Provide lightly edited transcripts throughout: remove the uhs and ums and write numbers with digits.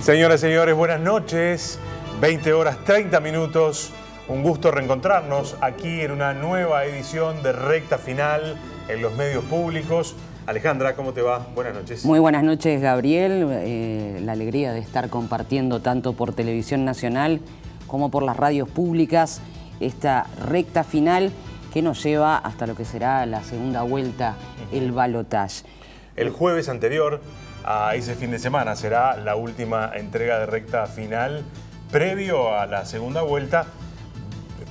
Señoras y señores, buenas noches. 20 horas 30 minutos. Un gusto reencontrarnos aquí en una nueva edición de Recta Final en los medios públicos. Alejandra, ¿cómo te va? Buenas noches. Muy buenas noches, Gabriel. La alegría de estar compartiendo tanto por Televisión Nacional como por las radios públicas esta recta final que nos lleva hasta lo que será la segunda vuelta, el balotaje. El jueves anterior a ese fin de semana será la última entrega de recta final previo a la segunda vuelta.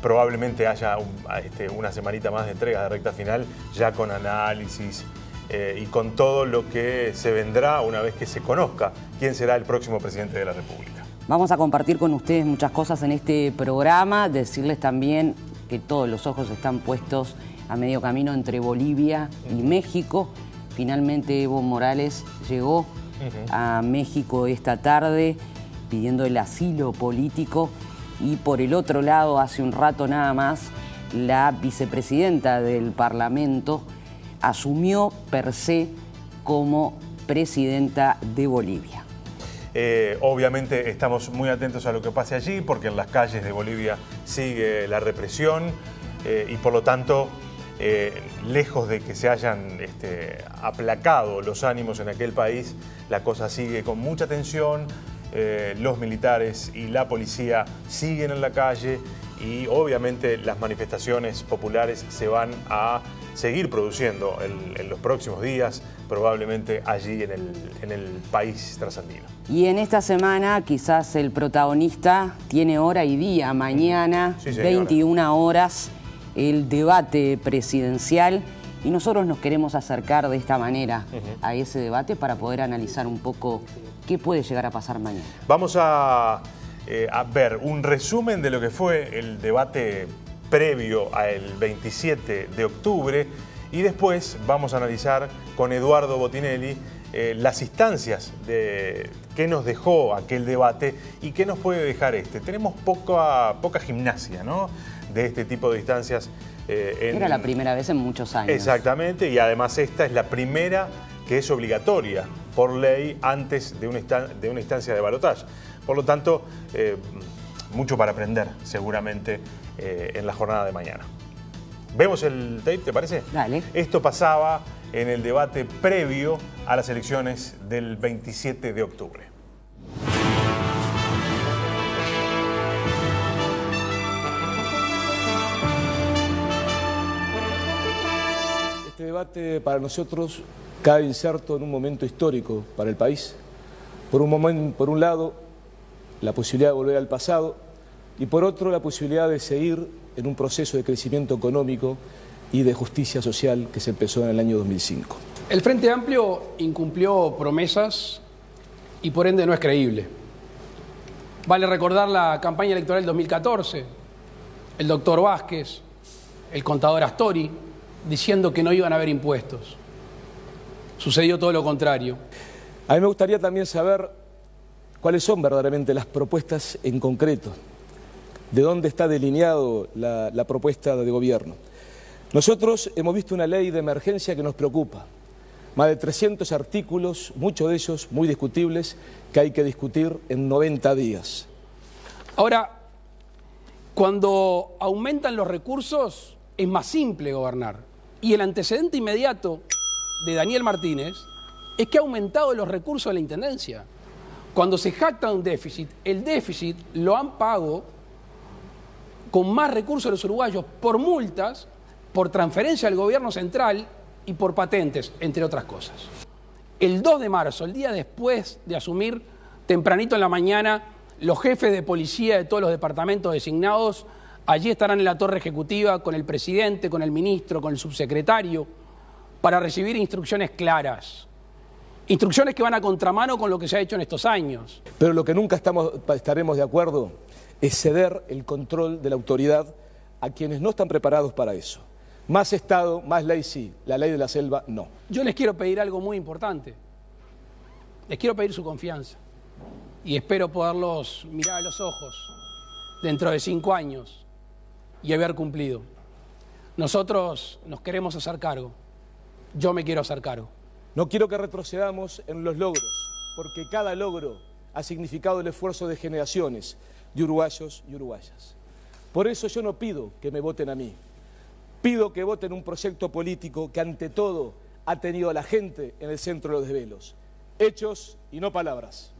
Probablemente haya una semanita más de entregas de recta final ya con análisis y con todo lo que se vendrá una vez que se conozca quién será el próximo presidente de la República. Vamos a compartir con ustedes muchas cosas en este programa, decirles también que todos los ojos están puestos a medio camino entre Bolivia y México. Finalmente Evo Morales llegó a México esta tarde pidiendo el asilo político y por el otro lado, hace un rato nada más, la vicepresidenta del Parlamento asumió per se como presidenta de Bolivia. Obviamente estamos muy atentos a lo que pase allí porque en las calles de Bolivia sigue la represión y por lo tanto lejos de que se hayan aplacado los ánimos en aquel país, la cosa sigue con mucha tensión. Los militares y la policía siguen en la calle y obviamente las manifestaciones populares se van a seguir produciendo en los próximos días, probablemente allí en el país trasandino. Y en esta semana quizás el protagonista tiene hora y día, mañana, sí, 21 horas, el debate presidencial. Y nosotros nos queremos acercar de esta manera a ese debate para poder analizar un poco qué puede llegar a pasar mañana. Vamos a ver un resumen de lo que fue el debate previo al 27 de octubre y después vamos a analizar con Eduardo Botinelli las instancias que nos dejó aquel debate y qué nos puede dejar este. Tenemos poca gimnasia, ¿no?, de este tipo de instancias. Era la primera vez en muchos años. Exactamente, y además esta es la primera que es obligatoria por ley antes de una instancia de balotaje. Por lo tanto, mucho para aprender seguramente en la jornada de mañana. ¿Vemos el tape, te parece? Dale. Esto pasaba en el debate previo a las elecciones del 27 de octubre. Este debate para nosotros cae inserto en un momento histórico para el país. Por un lado, la posibilidad de volver al pasado y por otro, la posibilidad de seguir en un proceso de crecimiento económico y de justicia social que se empezó en el año 2005. El Frente Amplio incumplió promesas y por ende no es creíble. Vale recordar la campaña electoral del 2014, el doctor Vázquez, el contador Astori, diciendo que no iban a haber impuestos. Sucedió todo lo contrario. A mí me gustaría también saber cuáles son verdaderamente las propuestas en concreto, de dónde está delineado la propuesta de gobierno. Nosotros hemos visto una ley de emergencia que nos preocupa. Más de 300 artículos, muchos de ellos muy discutibles, que hay que discutir en 90 días. Ahora, cuando aumentan los recursos, es más simple gobernar. Y el antecedente inmediato de Daniel Martínez es que ha aumentado los recursos de la Intendencia. Cuando se jacta un déficit, el déficit lo han pagado con más recursos de los uruguayos por multas, por transferencia al gobierno central y por patentes, entre otras cosas. El 2 de marzo, el día después de asumir, tempranito en la mañana, los jefes de policía de todos los departamentos designados allí estarán en la torre ejecutiva con el presidente, con el ministro, con el subsecretario, para recibir instrucciones claras. Instrucciones que van a contramano con lo que se ha hecho en estos años. Pero lo que nunca estaremos de acuerdo es ceder el control de la autoridad a quienes no están preparados para eso. Más Estado, más ley sí, la ley de la selva no. Yo les quiero pedir algo muy importante. Les quiero pedir su confianza. Y espero poderlos mirar a los ojos dentro de 5 años y haber cumplido. Nosotros nos queremos hacer cargo. Yo me quiero hacer cargo. No quiero que retrocedamos en los logros, porque cada logro ha significado el esfuerzo de generaciones de uruguayos y uruguayas. Por eso yo no pido que me voten a mí, pido que voten un proyecto político que ante todo ha tenido a la gente en el centro de los desvelos. Hechos y no palabras.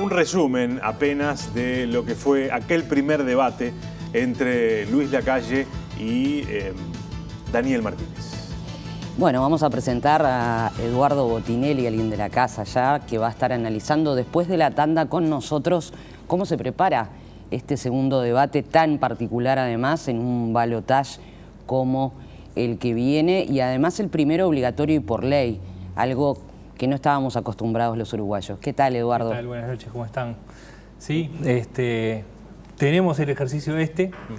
Un resumen apenas de lo que fue aquel primer debate entre Luis Lacalle y Daniel Martínez. Bueno, vamos a presentar a Eduardo Botinelli, alguien de la casa ya, que va a estar analizando después de la tanda con nosotros cómo se prepara este segundo debate tan particular, además, en un balotaje como el que viene, y además el primero obligatorio y por ley, algo que no estábamos acostumbrados los uruguayos. ¿Qué tal, Eduardo? ¿Qué tal? Buenas noches, ¿cómo están? Sí, tenemos el ejercicio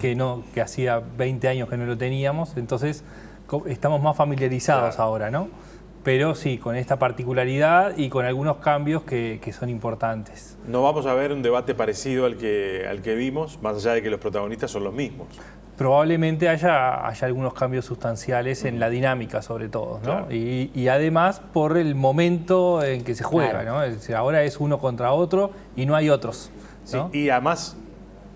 que hacía 20 años que no lo teníamos, entonces estamos más familiarizados ahora, ¿no? Pero sí, con esta particularidad y con algunos cambios que son importantes. No vamos a ver un debate parecido al que vimos, más allá de que los protagonistas son los mismos. Probablemente haya algunos cambios sustanciales en la dinámica, sobre todo, ¿no? Claro. Y además por el momento en que se juega, claro, ¿no? Es decir, ahora es uno contra otro y no hay otros, ¿no? Sí, y además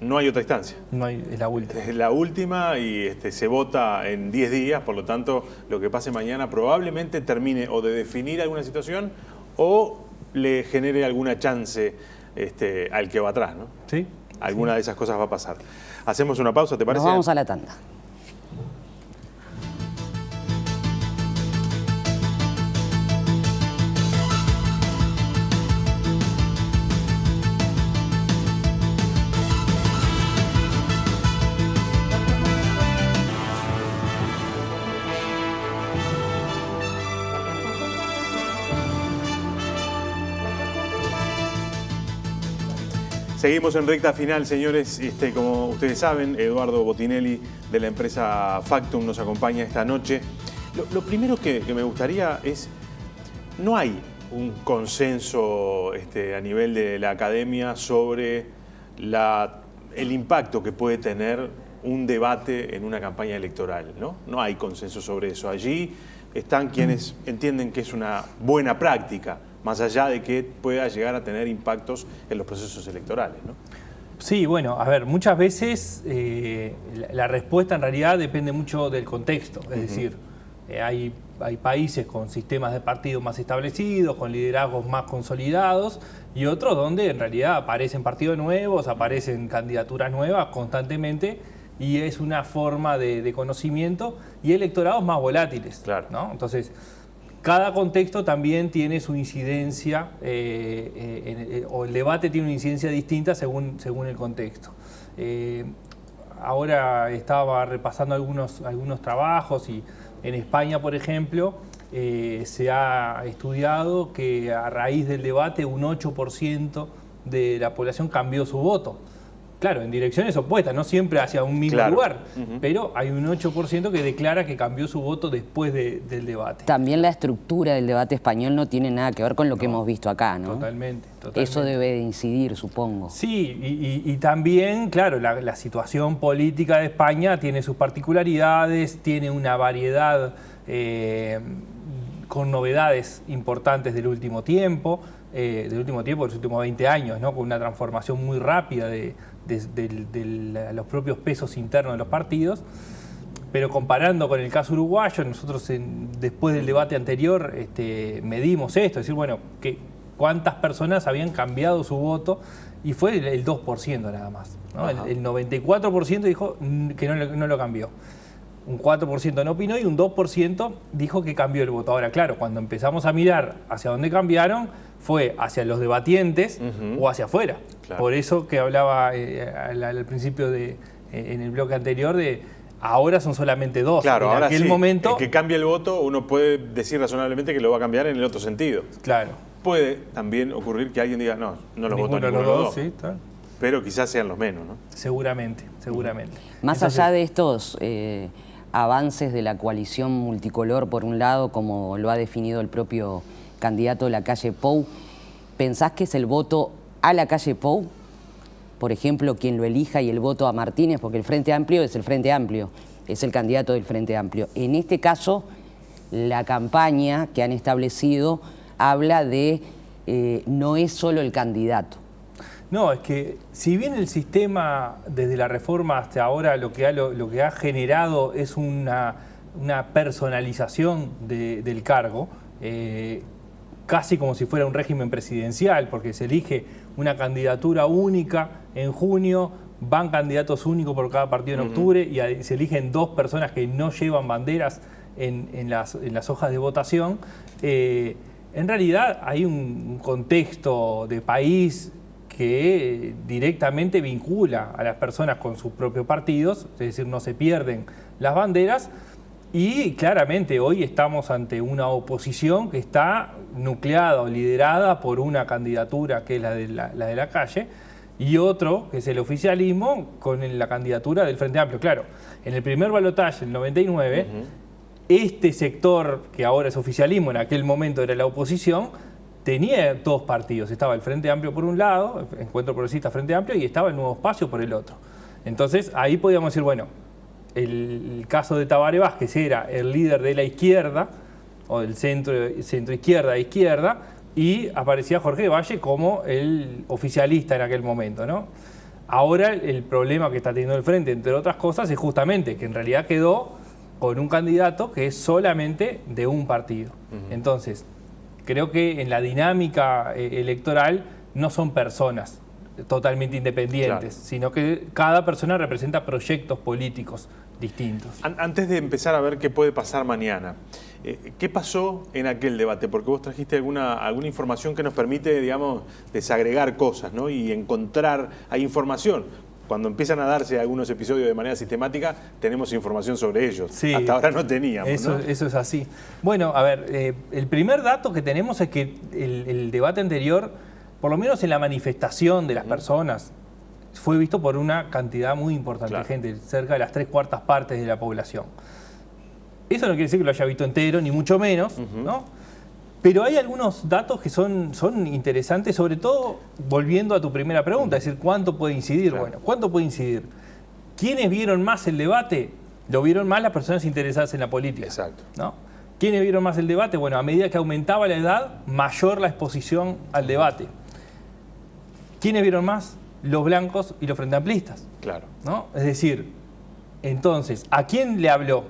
no hay otra instancia. No hay, es la última. Es la última y se vota en 10 días, por lo tanto, lo que pase mañana probablemente termine o de definir alguna situación o le genere alguna chance al que va atrás, ¿no? Sí. Alguna de esas cosas va a pasar. Hacemos una pausa, ¿te parece? Nos vamos a la tanda. Seguimos en recta final, señores. Como ustedes saben, Eduardo Botinelli de la empresa Factum nos acompaña esta noche. Lo primero que me gustaría es, no hay un consenso a nivel de la academia sobre el impacto que puede tener un debate en una campaña electoral, ¿no? No hay consenso sobre eso. Allí están quienes entienden que es una buena práctica, más allá de que pueda llegar a tener impactos en los procesos electorales, ¿no? Sí, bueno, a ver, muchas veces la respuesta en realidad depende mucho del contexto. Es decir, hay países con sistemas de partidos más establecidos, con liderazgos más consolidados, y otros donde en realidad aparecen partidos nuevos, aparecen candidaturas nuevas constantemente, y es una forma de conocimiento y electorados más volátiles, claro, ¿no? Entonces, cada contexto también tiene su incidencia, o el debate tiene una incidencia distinta según el contexto. Ahora estaba repasando algunos trabajos y en España, por ejemplo, se ha estudiado que a raíz del debate un 8% de la población cambió su voto. Claro, en direcciones opuestas, no siempre hacia un mismo lugar, pero hay un 8% que declara que cambió su voto después del debate. También la estructura del debate español no tiene nada que ver con lo que hemos visto acá, ¿no? Totalmente. Eso debe de incidir, supongo. Sí, y también, claro, la situación política de España tiene sus particularidades, tiene una variedad con novedades importantes del último tiempo, de los últimos 20 años, ¿no? Con una transformación muy rápida de los propios pesos internos de los partidos. Pero comparando con el caso uruguayo, nosotros después del debate anterior medimos esto, es decir, bueno, cuántas personas habían cambiado su voto, y fue el 2% nada más, ¿no? El 94% dijo que no lo cambió. Un 4% no opinó y un 2% dijo que cambió el voto. Ahora, claro, cuando empezamos a mirar hacia dónde cambiaron, fue hacia los debatientes o hacia afuera. Claro. Por eso que hablaba al principio en el bloque anterior de ahora son solamente 2. Claro, en ahora aquel sí, momento, el que cambia el voto, uno puede decir razonablemente que lo va a cambiar en el otro sentido. Claro. Puede también ocurrir que alguien diga, no los votó ninguno de los dos. Sí, claro. Pero quizás sean los menos, ¿no? Seguramente. Más allá de estos avances de la coalición multicolor, por un lado, como lo ha definido el propio candidato Lacalle Pou, ¿pensás que es el voto a Lacalle Pou, por ejemplo, quien lo elija, y el voto a Martínez? Porque el Frente Amplio es el Frente Amplio, es el candidato del Frente Amplio. En este caso, la campaña que han establecido habla de no es solo el candidato. No, es que si bien el sistema desde la reforma hasta ahora lo que ha generado es una personalización del cargo, casi como si fuera un régimen presidencial, porque se elige una candidatura única en junio, van candidatos únicos por cada partido en octubre y se eligen 2 personas que no llevan banderas en las hojas de votación. En realidad hay un contexto de país que directamente vincula a las personas con sus propios partidos, es decir, no se pierden las banderas, y claramente hoy estamos ante una oposición que está nucleada o liderada por una candidatura que es la de la calle, y otro, que es el oficialismo, con la candidatura del Frente Amplio. Claro, en el primer balotaje, en el 99, este sector, que ahora es oficialismo, en aquel momento era la oposición, tenía 2 partidos. Estaba el Frente Amplio por un lado, Encuentro Progresista Frente Amplio, y estaba el Nuevo Espacio por el otro. Entonces ahí podíamos decir, bueno, el caso de Tabaré Vázquez era el líder de la izquierda, o del centro izquierda e izquierda, y aparecía Jorge Valle como el oficialista en aquel momento, ¿no? Ahora el problema que está teniendo el Frente, entre otras cosas, es justamente que en realidad quedó con un candidato que es solamente de un partido. Entonces, creo que en la dinámica electoral no son personas totalmente independientes, sino que cada persona representa proyectos políticos distintos. Antes de empezar a ver qué puede pasar mañana, ¿qué pasó en aquel debate? Porque vos trajiste alguna información que nos permite, digamos, desagregar cosas, ¿no? Y encontrar, hay información. Cuando empiezan a darse algunos episodios de manera sistemática, tenemos información sobre ellos. Sí, hasta ahora no teníamos, eso, ¿no? Eso es así. Bueno, a ver, el primer dato que tenemos es que el debate anterior, por lo menos en la manifestación de las personas, fue visto por una cantidad muy importante de gente, cerca de las 3/4 partes de la población. Eso no quiere decir que lo haya visto entero, ni mucho menos, ¿no? Pero hay algunos datos que son interesantes, sobre todo volviendo a tu primera pregunta, es decir, ¿cuánto puede incidir? Bueno, ¿cuánto puede incidir? ¿Quiénes vieron más el debate? Lo vieron más las personas interesadas en la política. Exacto. ¿No? ¿Quiénes vieron más el debate? Bueno, a medida que aumentaba la edad, mayor la exposición al debate. ¿Quiénes vieron más? Los blancos y los frenteamplistas. Claro. ¿No? Es decir, entonces, ¿a quién le habló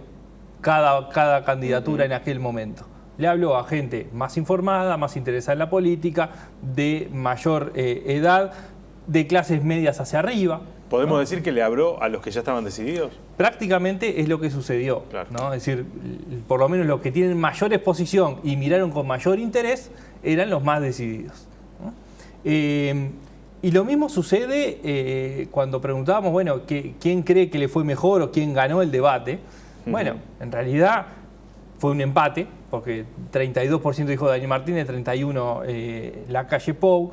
cada candidatura en aquel momento? Le habló a gente más informada, más interesada en la política, de mayor edad, de clases medias hacia arriba. ¿Podemos decir que le habló a los que ya estaban decididos? Prácticamente es lo que sucedió, ¿no? Es decir, por lo menos los que tienen mayor exposición y miraron con mayor interés eran los más decididos, ¿no? Y lo mismo sucede cuando preguntábamos, bueno, ¿quién cree que le fue mejor o quién ganó el debate? Bueno, en realidad fue un empate, porque 32% dijo Daniel Martínez, 31% la calle Pou,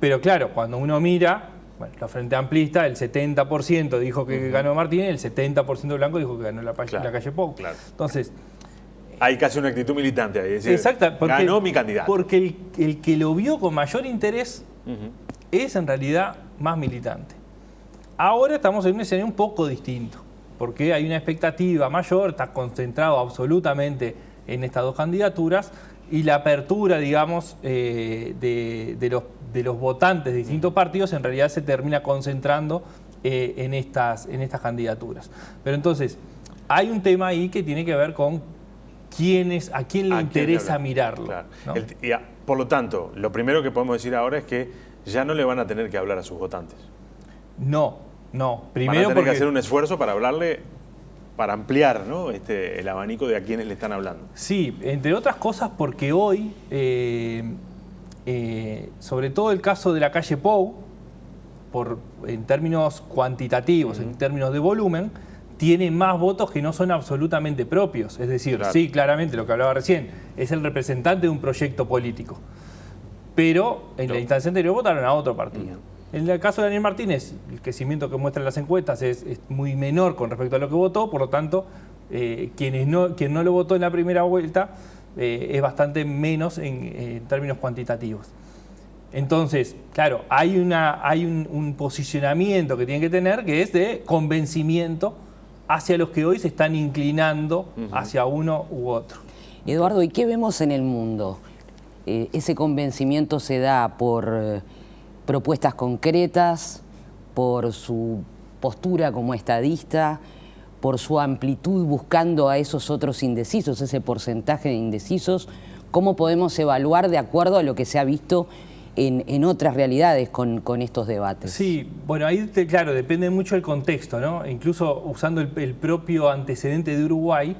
pero claro, cuando uno mira, bueno, los Frente Amplistas, el 70% dijo que ganó Martínez, el 70% blanco dijo que ganó la calle Pou. Claro. Entonces, hay casi una actitud militante ahí, es decir, exacto, ganó mi candidato. Porque el que lo vio con mayor interés es en realidad más militante. Ahora estamos en un escenario un poco distinto, porque hay una expectativa mayor, está concentrado absolutamente en estas 2 candidaturas, y la apertura, digamos, de los votantes de distintos partidos en realidad se termina concentrando en estas candidaturas. Pero entonces, hay un tema ahí que tiene que ver con a quién le interesa mirarlo. Claro. ¿No? Por lo tanto, lo primero que podemos decir ahora es que ya no le van a tener que hablar a sus votantes. No. Primero van a tener que hacer un esfuerzo para hablarle, para ampliar, ¿no? El abanico de a quienes le están hablando. Sí, entre otras cosas porque hoy, sobre todo el caso de la calle Pou, en términos cuantitativos, en términos de volumen, tiene más votos que no son absolutamente propios. Es decir, sí, claramente, lo que hablaba recién, es el representante de un proyecto político. Pero en la instancia anterior votaron a otro partido. En el caso de Daniel Martínez, el crecimiento que muestran las encuestas es muy menor con respecto a lo que votó, por lo tanto, quien no lo votó en la primera vuelta es bastante menos en términos cuantitativos. Entonces, claro, hay un posicionamiento que tienen que tener que es de convencimiento hacia los que hoy se están inclinando hacia uno u otro. Eduardo, ¿y qué vemos en el mundo? ¿Ese convencimiento se da por propuestas concretas, por su postura como estadista, por su amplitud buscando a esos otros indecisos, ese porcentaje de indecisos? ¿Cómo podemos evaluar de acuerdo a lo que se ha visto en otras realidades con estos debates? Sí, bueno, ahí claro, depende mucho del contexto, ¿no? Incluso usando el propio antecedente de Uruguay,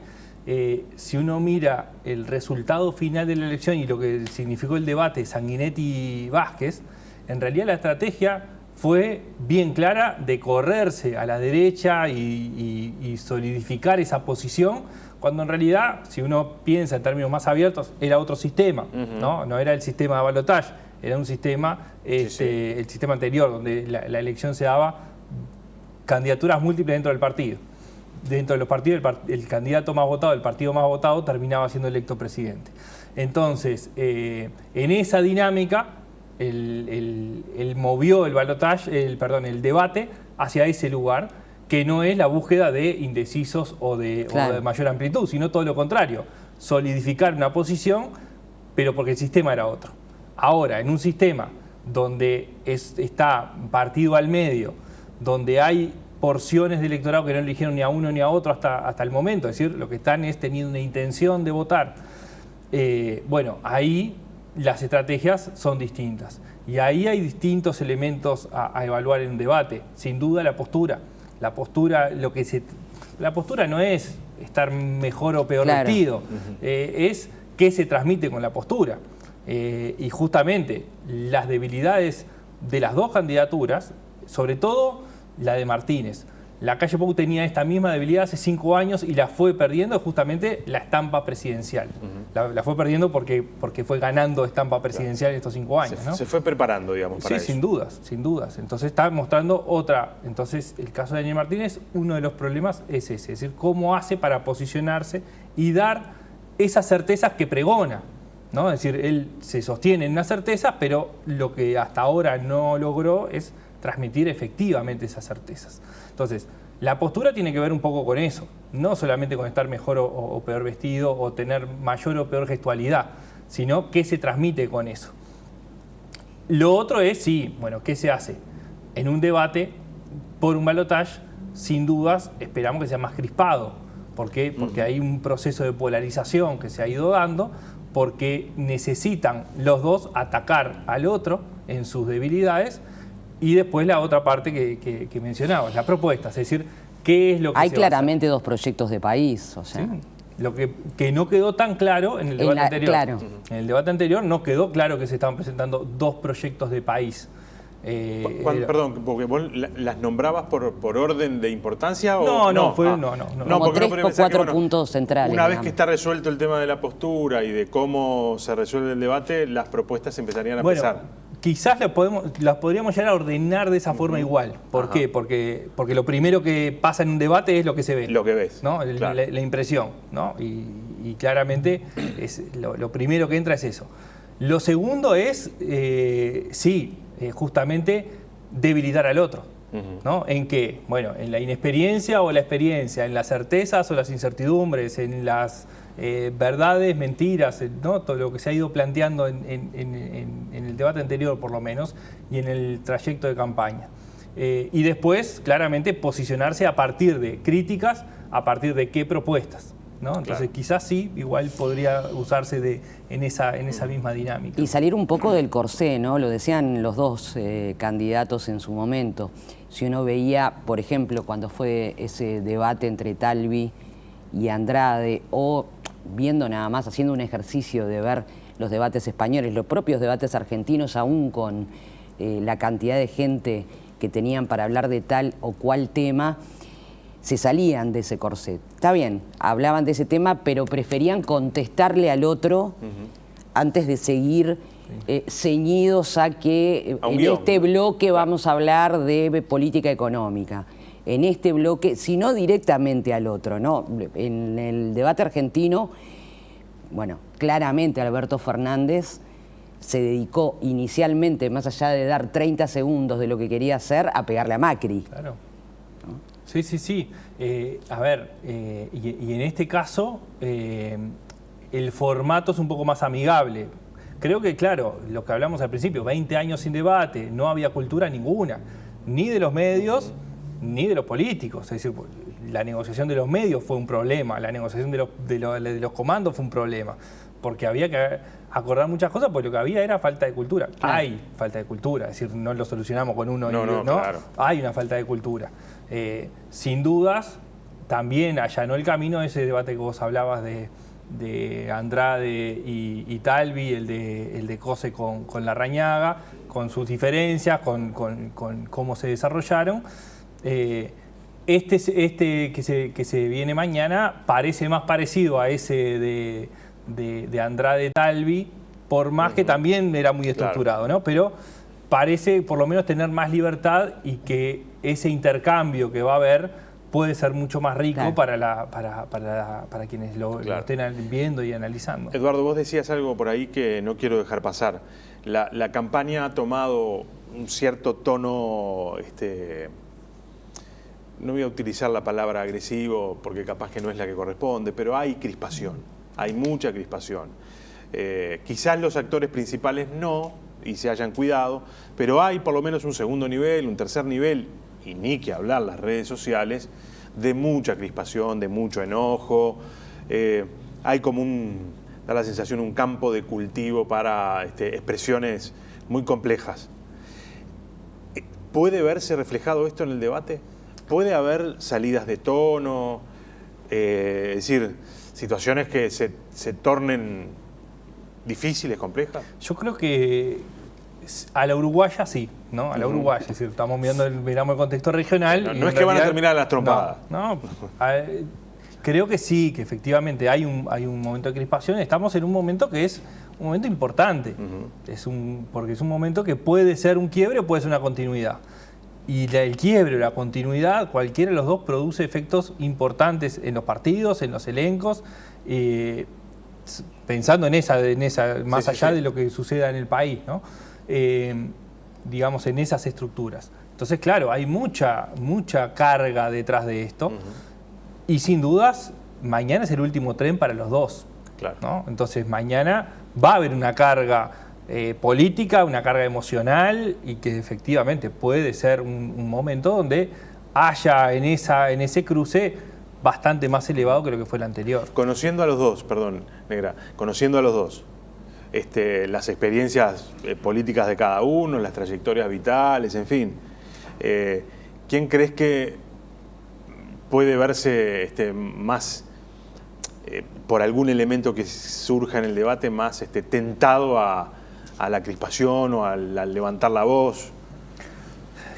si uno mira el resultado final de la elección y lo que significó el debate Sanguinetti-Vázquez, en realidad la estrategia fue bien clara de correrse a la derecha y solidificar esa posición, cuando en realidad, si uno piensa en términos más abiertos, era otro sistema, ¿no? No era el sistema de balotaje, era un sistema, el sistema anterior, donde la elección se daba candidaturas múltiples dentro del partido. Dentro de los partidos, el candidato más votado, el partido más votado, terminaba siendo electo presidente. Entonces, en esa dinámica, él movió el balotaje, el debate hacia ese lugar, que no es la búsqueda de indecisos o de mayor amplitud, sino todo lo contrario, solidificar una posición, pero porque el sistema era otro. Ahora, en un sistema donde está partido al medio, donde hay porciones de electorado que no eligieron ni a uno ni a otro hasta el momento, es decir, lo que están es teniendo una intención de votar, bueno, ahí las estrategias son distintas. Y ahí hay distintos elementos a evaluar en un debate. Sin duda la postura. La postura no es estar mejor o peor vestido, es qué se transmite con la postura. Y justamente las debilidades de las dos candidaturas, sobre todo la de Martínez. Lacalle Pou tenía esta misma debilidad hace 5 años y la fue perdiendo justamente la estampa presidencial. La fue perdiendo porque fue ganando estampa presidencial en estos 5 años, ¿no? Se fue preparando, digamos, para eso. Sí, sin dudas. Entonces está mostrando otra. Entonces el caso de Daniel Martínez, uno de los problemas es ese, es decir, cómo hace para posicionarse y dar esas certezas que pregona, ¿no? Es decir, él se sostiene en una certeza, pero lo que hasta ahora no logró es transmitir efectivamente esas certezas. Entonces, la postura tiene que ver un poco con eso, no solamente con estar mejor o peor vestido o tener mayor o peor gestualidad, sino qué se transmite con eso. Lo otro es, sí, bueno, ¿qué se hace? En un debate por un balotaje, sin dudas, esperamos que sea más crispado. ¿Por qué? Porque hay un proceso de polarización que se ha ido dando, porque necesitan los dos atacar al otro en sus debilidades. Y después la otra parte que mencionabas, la propuesta, es decir, ¿qué es lo que hay claramente dos proyectos de país, o sea. Sí, lo que no quedó tan claro en el debate anterior. Claro. En el debate anterior no quedó claro que se estaban presentando dos proyectos de país. Perdón, porque vos las nombrabas por orden de importancia o no. Como 3 o 4 puntos centrales. Una vez que está resuelto el tema de la postura y de cómo se resuelve el debate, las propuestas empezarían a pesar. Quizás las podríamos llegar a ordenar de esa forma igual. ¿Por qué? Porque lo primero que pasa en un debate es lo que se ve. Lo que ves. ¿No? Claro. La impresión, ¿no? Y claramente lo primero que entra es eso. Lo segundo es, justamente debilitar al otro. ¿No? ¿En qué? Bueno, en la inexperiencia o la experiencia, en las certezas o las incertidumbres, en las verdades, mentiras, ¿no? Todo lo que se ha ido planteando en el debate anterior, por lo menos, y en el trayecto de campaña. Y después, claramente, posicionarse a partir de críticas, a partir de qué propuestas, ¿no? Entonces, quizás sí, igual podría usarse en esa misma dinámica. Y salir un poco del corsé, ¿no? Lo decían los dos candidatos en su momento. Si uno veía, por ejemplo, cuando fue ese debate entre Talvi y Andrade, o viendo nada más, haciendo un ejercicio de ver los debates españoles, los propios debates argentinos, aún con la cantidad de gente que tenían para hablar de tal o cual tema, se salían de ese corset. Está bien, hablaban de ese tema, pero preferían contestarle al otro antes de seguir ceñidos a que en este bloque vamos a hablar de política económica. En este bloque, sino directamente al otro, ¿no? En el debate argentino, bueno, claramente Alberto Fernández se dedicó inicialmente, más allá de dar 30 segundos de lo que quería hacer, a pegarle a Macri. Claro. ¿No? Sí, sí, sí. A ver, y en este caso el formato es un poco más amigable. Creo que, claro, lo que hablamos al principio, 20 años sin debate, no había cultura ninguna, ni de los medios, ni de los políticos. Es decir, la negociación de los medios fue un problema, la negociación de los comandos fue un problema, porque había que acordar muchas cosas, porque lo que había era falta de cultura. Claro. Hay falta de cultura, es decir, no lo solucionamos con uno y no. Claro. Hay una falta de cultura. Sin dudas, también allanó el camino ese debate que vos hablabas de Andrade y Talvi, el de Cose con Larrañaga, con sus diferencias, con cómo se desarrollaron. Este que se viene mañana parece más parecido a ese de Andrade Talvi, por más que también era muy estructurado, ¿no? Pero parece por lo menos tener más libertad y que ese intercambio que va a haber puede ser mucho más rico para quienes lo estén viendo y analizando. Eduardo, vos decías algo por ahí que no quiero dejar pasar. La campaña ha tomado un cierto tono, no voy a utilizar la palabra agresivo porque capaz que no es la que corresponde, pero hay crispación, hay mucha crispación. Quizás los actores principales no, y se hayan cuidado, pero hay por lo menos un segundo nivel, un tercer nivel, y ni que hablar las redes sociales, de mucha crispación, de mucho enojo. Hay como da la sensación, un campo de cultivo para expresiones muy complejas. ¿Puede verse reflejado esto en el debate? ¿Puede haber salidas de tono? Es decir, situaciones que se tornen difíciles, complejas. Yo creo que a la uruguaya sí, ¿no? A la uruguaya, es decir, estamos miramos el contexto regional. No es que van a terminar las trompadas. No, creo que sí, que efectivamente hay un momento de crispación. Estamos en un momento que es un momento importante, porque es un momento que puede ser un quiebre o puede ser una continuidad. Y el quiebre o la continuidad, cualquiera de los dos, produce efectos importantes en los partidos, en los elencos, pensando en esa más allá de lo que suceda en el país, ¿no? Digamos, en esas estructuras. Entonces, claro, hay mucha carga detrás de esto, y sin dudas, mañana es el último tren para los dos. Claro. ¿No? Entonces, mañana va a haber una carga política, una carga emocional, y que efectivamente puede ser un momento donde haya en ese cruce bastante más elevado que lo que fue el anterior. Conociendo a los dos, perdón, Negra, conociendo a los dos, las experiencias políticas de cada uno, las trayectorias vitales, en fin, ¿quién crees que puede verse más, por algún elemento que surja en el debate, más tentado a la crispación o al levantar la voz?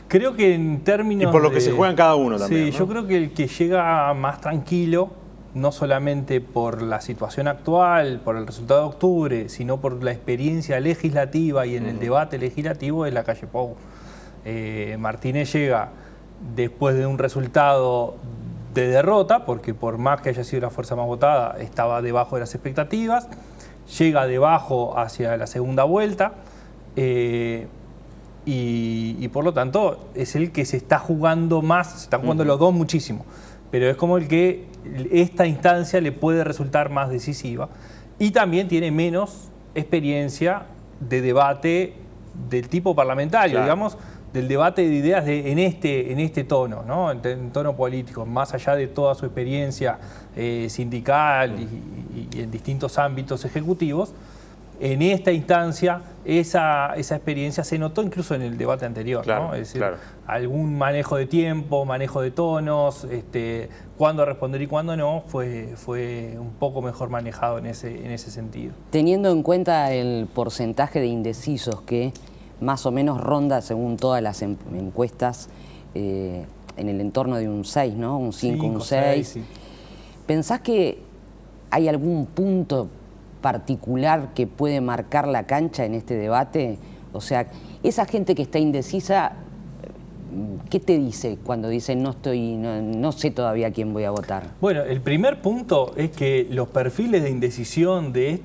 Creo que en términos y por lo que se juegan cada uno también, sí, ¿no? Yo creo que el que llega más tranquilo, no solamente por la situación actual, por el resultado de octubre, sino por la experiencia legislativa y en el debate legislativo, es Lacalle Pou. Martínez llega después de un resultado de derrota, porque por más que haya sido la fuerza más votada, estaba debajo de las expectativas, llega debajo hacia la segunda vuelta, y por lo tanto es el que se está jugando más, se están jugando los dos muchísimo, pero es como el que esta instancia le puede resultar más decisiva, y también tiene menos experiencia de debate del tipo parlamentario, claro, digamos, del debate de ideas en este tono, ¿no? En tono político, más allá de toda su experiencia sindical y en distintos ámbitos ejecutivos. En esta instancia, esa experiencia se notó incluso en el debate anterior, claro, ¿no? Es decir, claro, algún manejo de tiempo, manejo de tonos, cuándo responder y cuándo no, fue un poco mejor manejado en ese sentido. Teniendo en cuenta el porcentaje de indecisos que más o menos ronda, según todas las encuestas, en el entorno de un 6, ¿no? Un 5, un 6. Sí. ¿Pensás que hay algún punto particular que puede marcar la cancha en este debate? O sea, esa gente que está indecisa, ¿qué te dice cuando dice no sé todavía quién voy a votar? Bueno, el primer punto es que los perfiles de indecisión de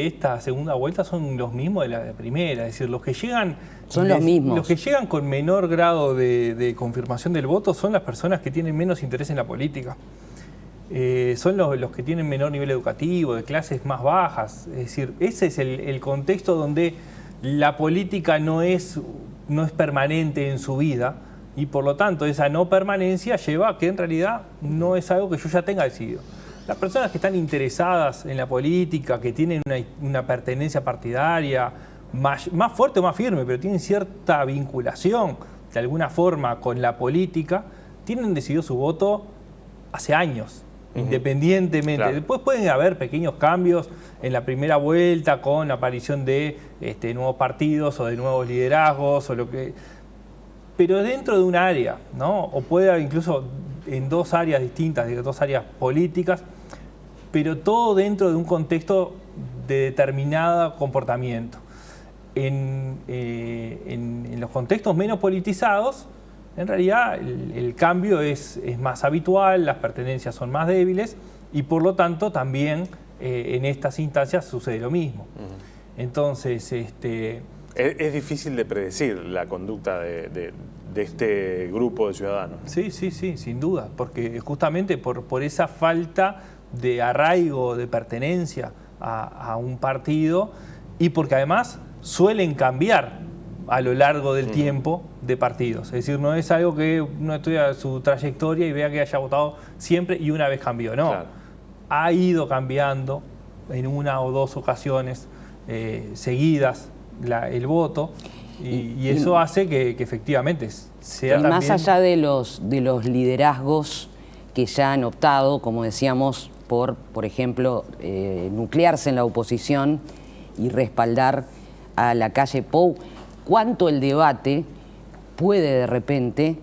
esta segunda vuelta son los mismos de la primera, es decir, los que llegan... Son los mismos. Los que llegan con menor grado de confirmación del voto son las personas que tienen menos interés en la política. Son los que tienen menor nivel educativo, de clases más bajas. Es decir, ese es el contexto donde la política no es permanente en su vida y por lo tanto esa no permanencia lleva a que en realidad no es algo que yo ya tenga decidido. Las personas que están interesadas en la política, que tienen una pertenencia partidaria más fuerte o más firme, pero tienen cierta vinculación de alguna forma con la política, tienen decidido su voto hace años, independientemente. Claro. Después pueden haber pequeños cambios en la primera vuelta con la aparición de nuevos partidos o de nuevos liderazgos o lo que... Pero dentro de un área, ¿no? O puede haber incluso en dos áreas distintas, dos áreas políticas, pero todo dentro de un contexto de determinado comportamiento. En los contextos menos politizados, en realidad el cambio es más habitual, las pertenencias son más débiles y por lo tanto también en estas instancias sucede lo mismo. Entonces, Es difícil de predecir la conducta de este grupo de ciudadanos. Sí, sin duda, porque justamente por esa falta de arraigo, de pertenencia a un partido y porque además suelen cambiar a lo largo del tiempo de partidos. Es decir, no es algo que uno estudia su trayectoria y vea que haya votado siempre y una vez cambió. No, claro. Ha ido cambiando en una o dos ocasiones seguidas el voto y eso hace que efectivamente sea también... Más allá de los liderazgos que ya han optado, como decíamos, por ejemplo, nuclearse en la oposición y respaldar a la calle Pou, ¿cuánto el debate puede de repente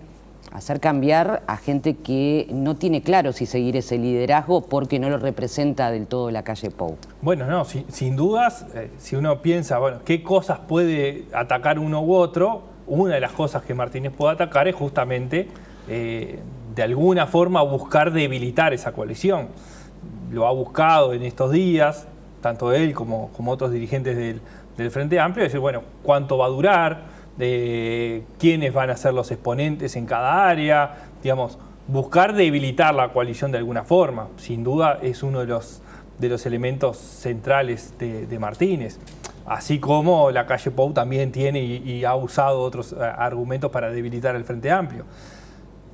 hacer cambiar a gente que no tiene claro si seguir ese liderazgo porque no lo representa del todo la calle Pou? Bueno, no, sin dudas, si uno piensa, bueno, qué cosas puede atacar uno u otro, una de las cosas que Martínez puede atacar es justamente, de alguna forma, buscar debilitar esa coalición. Lo ha buscado en estos días, tanto él como otros dirigentes del Frente Amplio, decir, bueno, ¿cuánto va a durar? ¿Quiénes van a ser los exponentes en cada área? Digamos, buscar debilitar la coalición de alguna forma. Sin duda es uno de los elementos centrales de Martínez. Así como la calle Pou también tiene y ha usado otros argumentos para debilitar el Frente Amplio.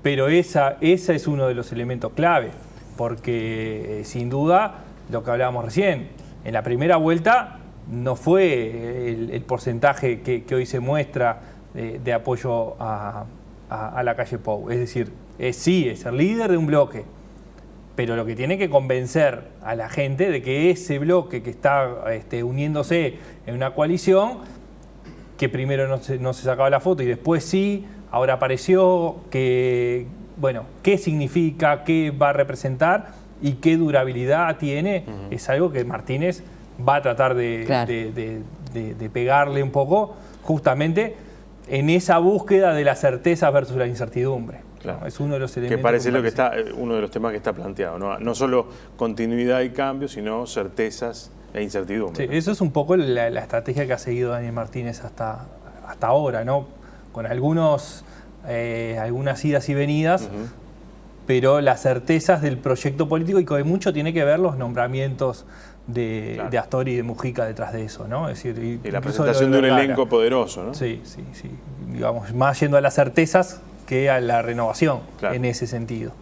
Pero esa es uno de los elementos clave, porque sin duda, lo que hablábamos recién, en la primera vuelta no fue el porcentaje que hoy se muestra de apoyo a la calle Pou. Es decir, sí, es el líder de un bloque, pero lo que tiene que convencer a la gente de que ese bloque que está uniéndose en una coalición, que primero no se sacaba la foto y después sí, ahora apareció, que, bueno, qué significa, qué va a representar y qué durabilidad tiene, es algo que Martínez va a tratar de pegarle un poco, justamente en esa búsqueda de la certeza versus la incertidumbre. Claro. ¿No? Es uno de los elementos. Que parece lo que está, uno de los temas que está planteado, no solo continuidad y cambio, sino certezas e incertidumbre. Sí, eso es un poco la estrategia que ha seguido Daniel Martínez hasta ahora, ¿no? Con algunas idas y venidas, pero las certezas del proyecto político, y que mucho tiene que ver los nombramientos de Astori y de Mujica detrás de eso, ¿no? Es decir, y la presentación de un elenco poderoso, ¿no? Sí. Digamos, más yendo a las certezas que a la renovación, en ese sentido.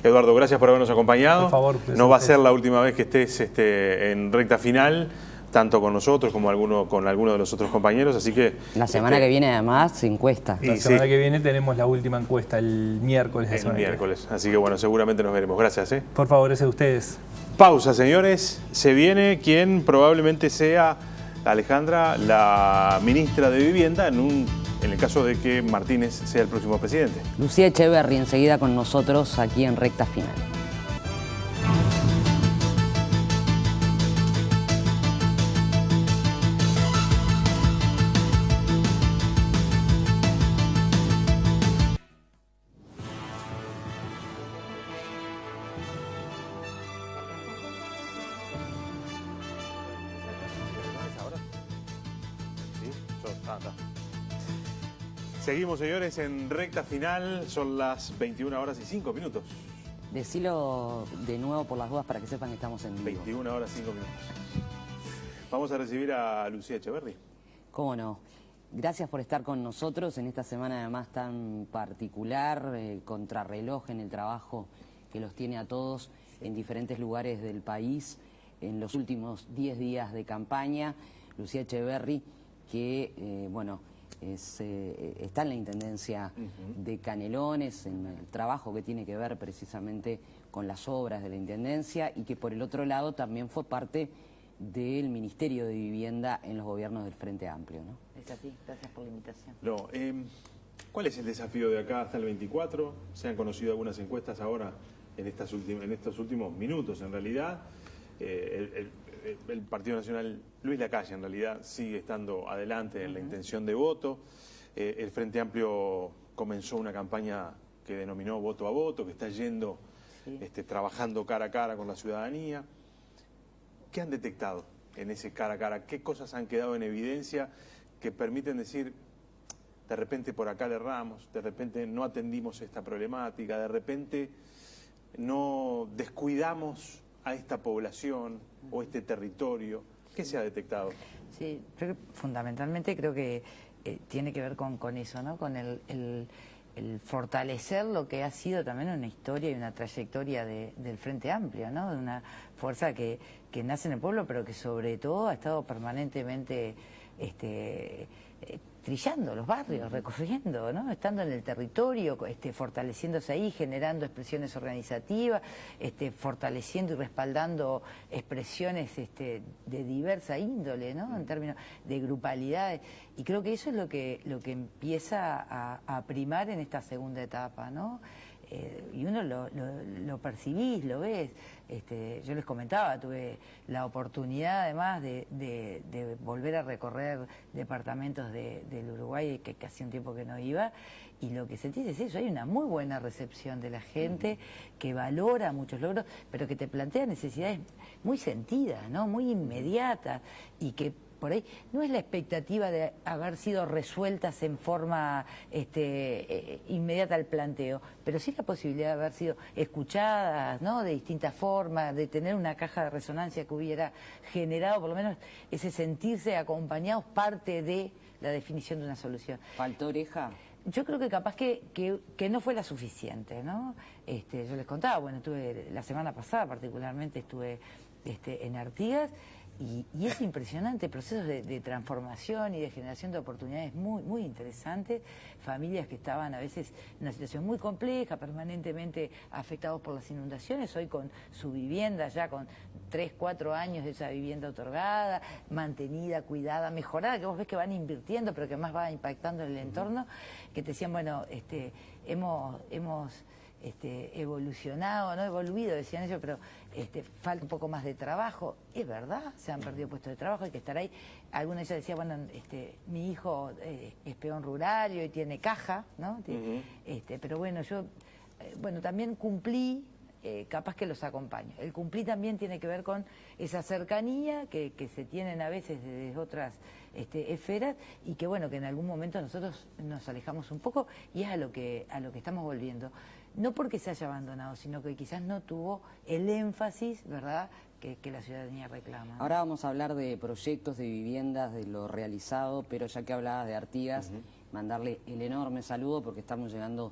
Eduardo, gracias por habernos acompañado. Por favor. No va a ser la última vez que estés en recta final, tanto con nosotros como con alguno de los otros compañeros, así que... La semana que viene además encuesta. La semana que viene tenemos la última encuesta, el miércoles. El miércoles, así que bueno, seguramente nos veremos. Gracias. Por favor, ese de ustedes. Pausa, señores. Se viene quien probablemente sea, Alejandra, la ministra de Vivienda en el caso de que Martínez sea el próximo presidente. Lucía Echeverri enseguida con nosotros aquí en Recta Final. tanda. Seguimos, señores, en recta final. Son las 21 horas y 5 minutos. Decilo de nuevo por las dudas para que sepan que estamos en vivo. 21 horas y 5 minutos. Vamos a recibir a Lucía Echeverri. ¿Cómo no? Gracias por estar con nosotros en esta semana además tan particular, contrarreloj en el trabajo que los tiene a todos en diferentes lugares del país en los últimos 10 días de campaña. Lucía Echeverri, que, está en la Intendencia de Canelones, en el trabajo que tiene que ver precisamente con las obras de la Intendencia y que por el otro lado también fue parte del Ministerio de Vivienda en los gobiernos del Frente Amplio, ¿no? Es así, gracias por la invitación. No, ¿cuál es el desafío de acá hasta el 24? Se han conocido algunas encuestas ahora en estos últimos minutos, en realidad. El Partido Nacional, Luis Lacalle, en realidad, sigue estando adelante en la intención de voto. El Frente Amplio comenzó una campaña que denominó Voto a Voto, que está yendo, trabajando cara a cara con la ciudadanía. ¿Qué han detectado en ese cara a cara? ¿Qué cosas han quedado en evidencia que permiten decir, de repente por acá le erramos, de repente no atendimos esta problemática, de repente no descuidamos a esta población o este territorio? ¿Qué se ha detectado? Sí, fundamentalmente creo que tiene que ver con eso, ¿no? Con el fortalecer lo que ha sido también una historia y una trayectoria del Frente Amplio, ¿no? De una fuerza que nace en el pueblo, pero que sobre todo ha estado permanentemente trillando los barrios, recorriendo, ¿no? Estando en el territorio, fortaleciéndose ahí, generando expresiones organizativas, fortaleciendo y respaldando expresiones de diversa índole, ¿no? En términos de grupalidades. Y creo que eso es lo que empieza a primar en esta segunda etapa, ¿no? Y uno lo percibís, lo ves. Yo les comentaba, tuve la oportunidad además de volver a recorrer departamentos del Uruguay, que hacía un tiempo que no iba, y lo que sentís es eso, hay una muy buena recepción de la gente, que valora muchos logros, pero que te plantea necesidades muy sentidas, ¿no? Muy inmediatas, y que por ahí no es la expectativa de haber sido resueltas en forma inmediata al planteo, pero sí la posibilidad de haber sido escuchadas, ¿no? De distintas formas, de tener una caja de resonancia que hubiera generado por lo menos ese sentirse acompañados, parte de la definición de una solución. ¿Faltó oreja? Yo creo que capaz que no fue la suficiente, ¿no? Yo les contaba, bueno, estuve la semana pasada particularmente, estuve en Artigas. Y es impresionante, procesos de transformación y de generación de oportunidades muy, muy interesantes, familias que estaban a veces en una situación muy compleja, permanentemente afectados por las inundaciones, hoy con su vivienda ya con 3, 4 años de esa vivienda otorgada, mantenida, cuidada, mejorada, que vos ves que van invirtiendo, pero que más va impactando en el entorno, que te decían, bueno, hemos evolucionado, no evoluido, decían ellos, pero falta un poco más de trabajo. Es verdad, se han perdido puestos de trabajo, hay que estar ahí. Algunos de ellos decían, bueno, mi hijo es peón rural y hoy tiene caja, ¿no? Pero bueno, yo también cumplí, capaz que los acompaño. El cumplir también tiene que ver con esa cercanía que se tienen a veces desde otras esferas, y que bueno, que en algún momento nosotros nos alejamos un poco, y es a lo que estamos volviendo. No porque se haya abandonado, sino que quizás no tuvo el énfasis, ¿verdad?, que la ciudadanía reclama, ¿no? Ahora vamos a hablar de proyectos, de viviendas, de lo realizado, pero ya que hablabas de Artigas, mandarle el enorme saludo porque estamos llegando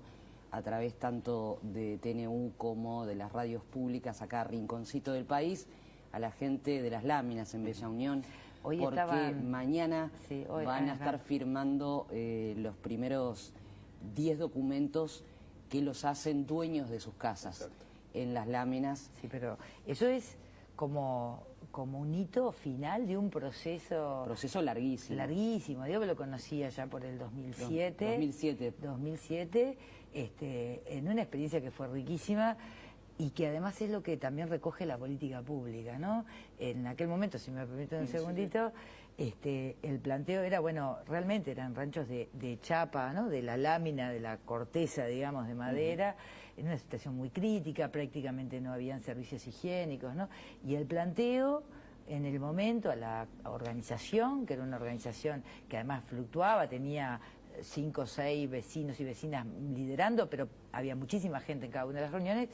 a través tanto de TNU como de las radios públicas acá, rinconcito del país, a la gente de las láminas en Bella Unión, hoy porque mañana hoy van a estar firmando los primeros 10 documentos que los hacen dueños de sus casas. Exacto. En las láminas. Sí, pero eso es como un hito final de un proceso... Proceso larguísimo. Larguísimo. Yo lo conocía ya por el 2007. 2007, en una experiencia que fue riquísima y que además es lo que también recoge la política pública, ¿no? En aquel momento, si me permiten un segundito, el planteo era, bueno, realmente eran ranchos de chapa, ¿no? De la lámina, de la corteza, digamos, de madera, en una situación muy crítica, prácticamente no habían servicios higiénicos, ¿no? Y el planteo en el momento a la organización, que era una organización que además fluctuaba, tenía 5 o 6 vecinos y vecinas liderando, pero había muchísima gente en cada una de las reuniones.